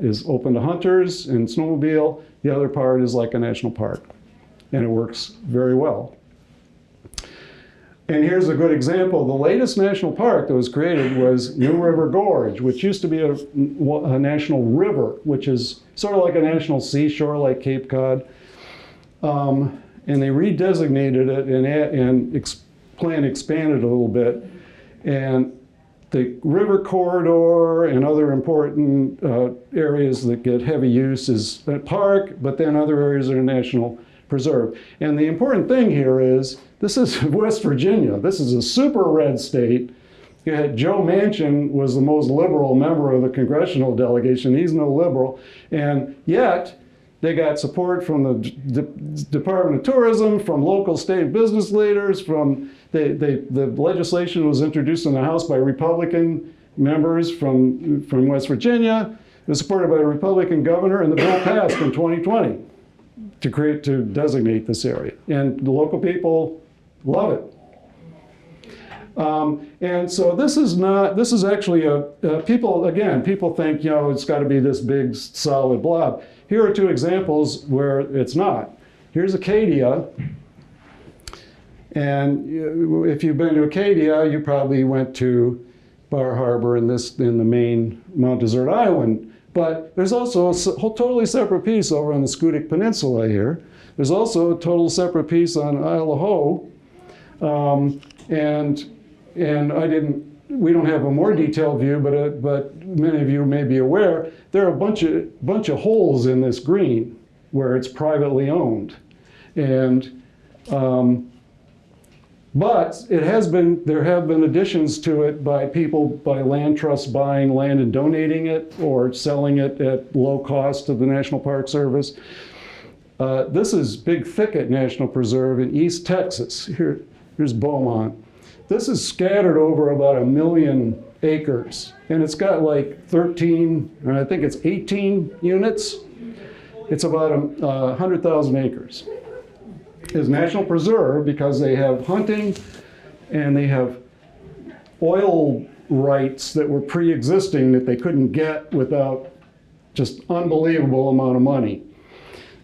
is open to hunters and snowmobile. The other part is like a national park. And it works very well. And here's a good example. The latest national park that was created was New River Gorge, which used to be a national river, which is sort of like a national seashore like Cape Cod. And they redesignated it and plan expanded a little bit. And the river corridor and other important areas that get heavy use is a park, but then other areas are a national preserve. And the important thing here is, this is West Virginia. This is a super red state. You had Joe Manchin was the most liberal member of the congressional delegation. He's no liberal. And yet, they got support from the Department of Tourism, from local state business leaders, from the legislation was introduced in the House by Republican members from West Virginia. It was supported by a Republican governor, and the bill passed in 2020 to designate this area. And the local people love it. And so this is actually people think, it's got to be this big solid blob. Here are two examples where it's not. Here's Acadia. And if you've been to Acadia, you probably went to Bar Harbor in the main Mount Desert Island. But there's also a totally separate piece over on the Scoodic Peninsula here. There's also a total separate piece on Isle of Ho. And we don't have a more detailed view, but many of you may be aware, there are a bunch of holes in this green where it's privately owned. And, but there have been additions to it by land trusts buying land and donating it or selling it at low cost to the National Park Service. This is Big Thicket National Preserve in East Texas. Here's Beaumont. This is scattered over about 1 million acres, and it's got like 13, or I think it's 18 units. It's about 100,000 acres. It's National Preserve because they have hunting and they have oil rights that were pre-existing that they couldn't get without just unbelievable amount of money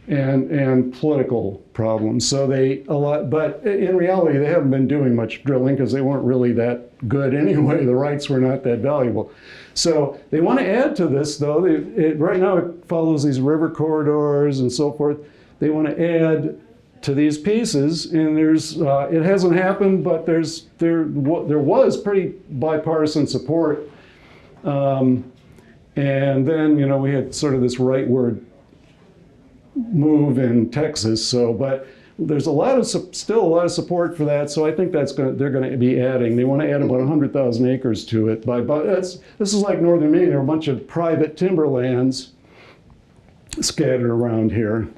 and political problems. So but in reality, they haven't been doing much drilling because they weren't really that good anyway. The rights were not that valuable. So they want to add to this, though. Right now, it follows these river corridors and so forth. They want to add to these pieces, and it hasn't happened, but there was pretty bipartisan support. And then, we had sort of this rightward move in Texas. But there's still a lot of support for that. So I think they're going to be adding. They want to add about 100,000 acres to it. This is like northern Maine. There are a bunch of private timberlands scattered around here.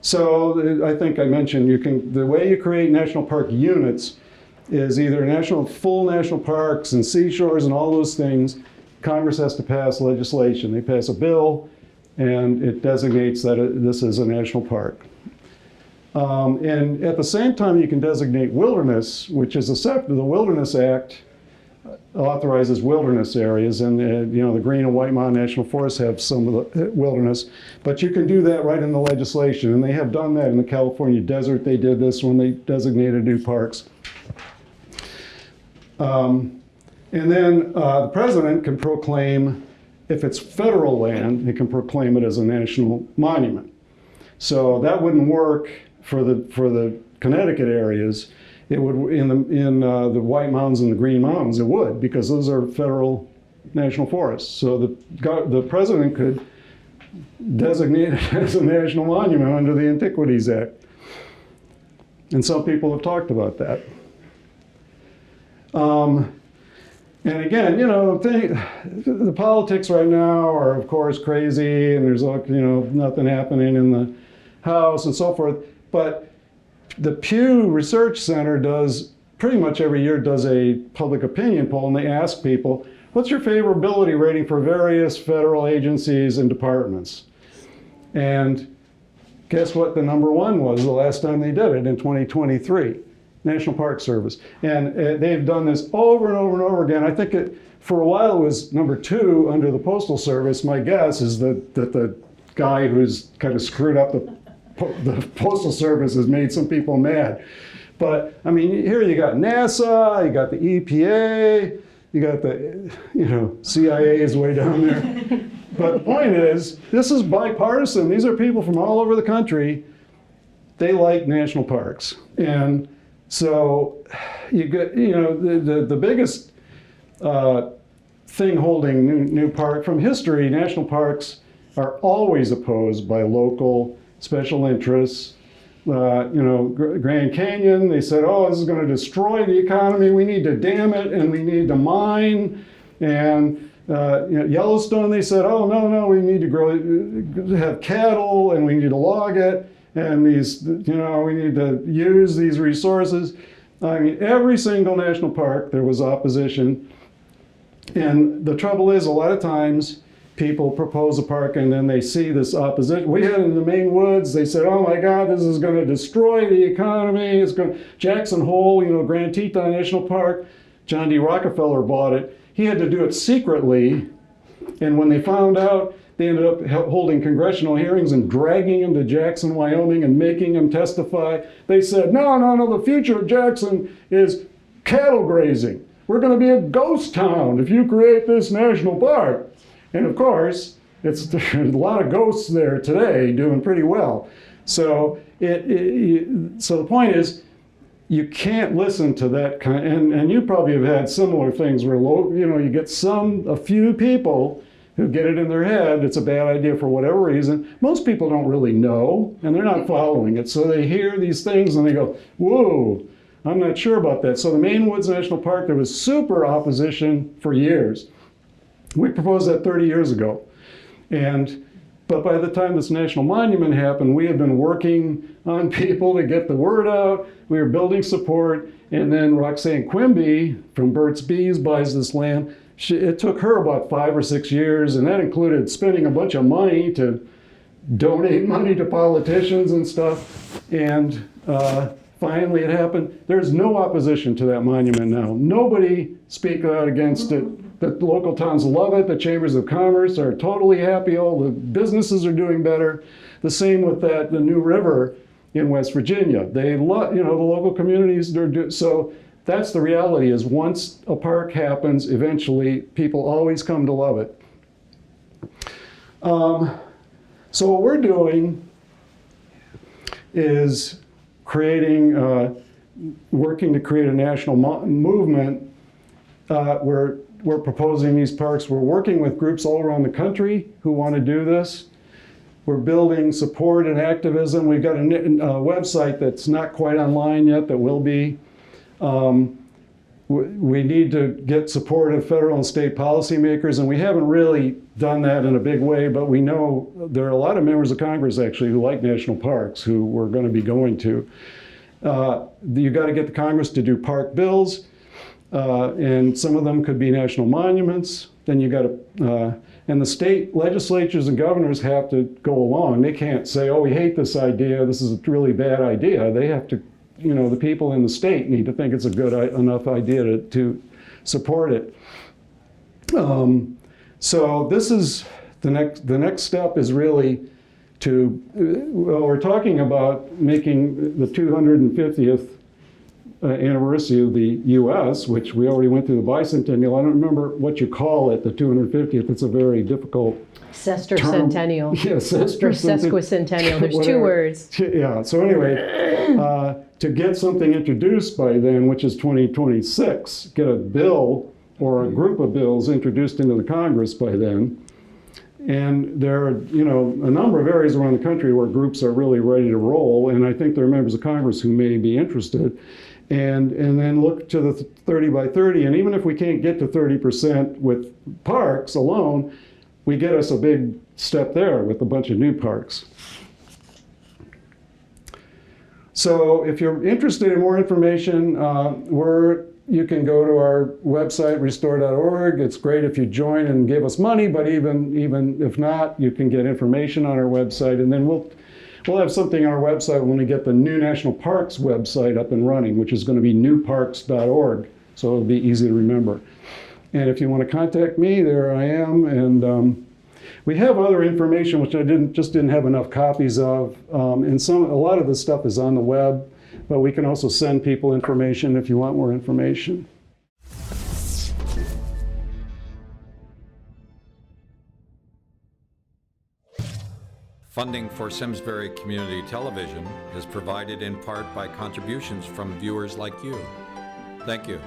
So I think I mentioned the way you create national park units is either full national parks and seashores and all those things. Congress has to pass legislation. They pass a bill, and it designates that this is a national park. And at the same time, you can designate wilderness, which is the Wilderness Act authorizes wilderness areas, and you know, the Green and White Mountain National Forests have some of the wilderness, but you can do that right in the legislation, and they have done that in the California desert. They did this when they designated new parks. And then the president can proclaim, if it's federal land, he can proclaim it as a national monument. So that wouldn't work for the Connecticut areas. It would in the White Mountains and the Green Mountains. It would, because those are federal national forests. So the president could designate it as a national monument under the Antiquities Act. And some people have talked about that. And again, you know, the politics right now are, of course, crazy, and there's, you know, nothing happening in the House and so forth. But the Pew Research Center does, pretty much every year, does a public opinion poll, and they ask people, what's your favorability rating for various federal agencies and departments? And guess what the number one was the last time they did it, in 2023? National Park Service. And they've done this over and over and over again. I think for a while it was number 2 under the Postal Service. My guess is that the guy who's kind of screwed up the Postal Service has made some people mad. But I mean, here you got NASA, you got the EPA, you got the, you know, CIA is way down there. But the point is, this is bipartisan. These are people from all over the country. They like national parks. And so you get, you know, the biggest thing holding new park from history, national parks are always opposed by local special interests. You know, Grand Canyon, they said, oh, this is going to destroy the economy. We need to dam it, and we need to mine. And you know, Yellowstone, they said, oh, no, we need to have cattle, and we need to log it. And these, you know, we need to use these resources. I mean, every single national park, there was opposition. And the trouble is, a lot of times, people propose a park and then they see this opposition. We had in the Maine woods, they said, oh my God, this is going to destroy the economy. It's going Jackson Hole, you know, Grand Teton National Park, John D. Rockefeller bought it. He had to do it secretly. And when they found out, they ended up holding congressional hearings and dragging him to Jackson, Wyoming, and making him testify. They said, no, the future of Jackson is cattle grazing. We're going to be a ghost town if you create this national park. And of course, there's a lot of ghosts there today doing pretty well. So so the point is, you can't listen to that kind, and you probably have had similar things where, you know, you get a few people who get it in their head, it's a bad idea for whatever reason. Most people don't really know, and they're not following it. So they hear these things and they go, whoa, I'm not sure about that. So the Maine Woods National Park, there was super opposition for years. We proposed that 30 years ago. But by the time this national monument happened, we had been working on people to get the word out. We were building support. And then Roxanne Quimby from Burt's Bees buys this land. It took her about 5 or 6 years, and that included spending a bunch of money to donate money to politicians and stuff. And finally it happened. There's no opposition to that monument now. Nobody speak out against it. The local towns love it. The chambers of commerce are totally happy. All the businesses are doing better. The same with the new river in West Virginia. They love, you know, the local communities. So that's the reality, is once a park happens, eventually people always come to love it. So what we're doing is working to create a national movement. We're proposing these parks. We're working with groups all around the country who want to do this. We're building support and activism. We've got a website that's not quite online yet that will be. We need to get support of federal and state policymakers, and we haven't really done that in a big way, but we know there are a lot of members of Congress actually who like national parks, who we're going to be going to. You've got to get the Congress to do park bills. And some of them could be national monuments. Then you got to, and the state legislatures and governors have to go along. They can't say, oh, we hate this idea, this is a really bad idea. They have to, the people in the state need to think it's a good enough idea to support it. So this is, the next step is really to, well, we're talking about making the 250th anniversary of the U.S., which we already went through the bicentennial. I don't remember what you call it, the 250th. It's a very difficult Sesquicentennial. Yeah, Or sesquicentennial. There's two whatever. words. Yeah, so anyway, to get something introduced by then, which is 2026, get a bill or a group of bills introduced into the Congress by then. And there are, a number of areas around the country where groups are really ready to roll, and I think there are members of Congress who may be interested. And then look to the 30 by 30, and even if we can't get to 30% with parks alone, we get us a big step there with a bunch of new parks. So if you're interested in more information, you can go to our website, restore.org. It's great if you join and give us money, but even if not, you can get information on our website. And then we'll have something on our website when we get the new National Parks website up and running, which is going to be newparks.org, so it'll be easy to remember. And if you want to contact me, there I am. And we have other information which I just didn't have enough copies of. And a lot of this stuff is on the web, but we can also send people information if you want more information. Funding for Simsbury Community Television is provided in part by contributions from viewers like you. Thank you.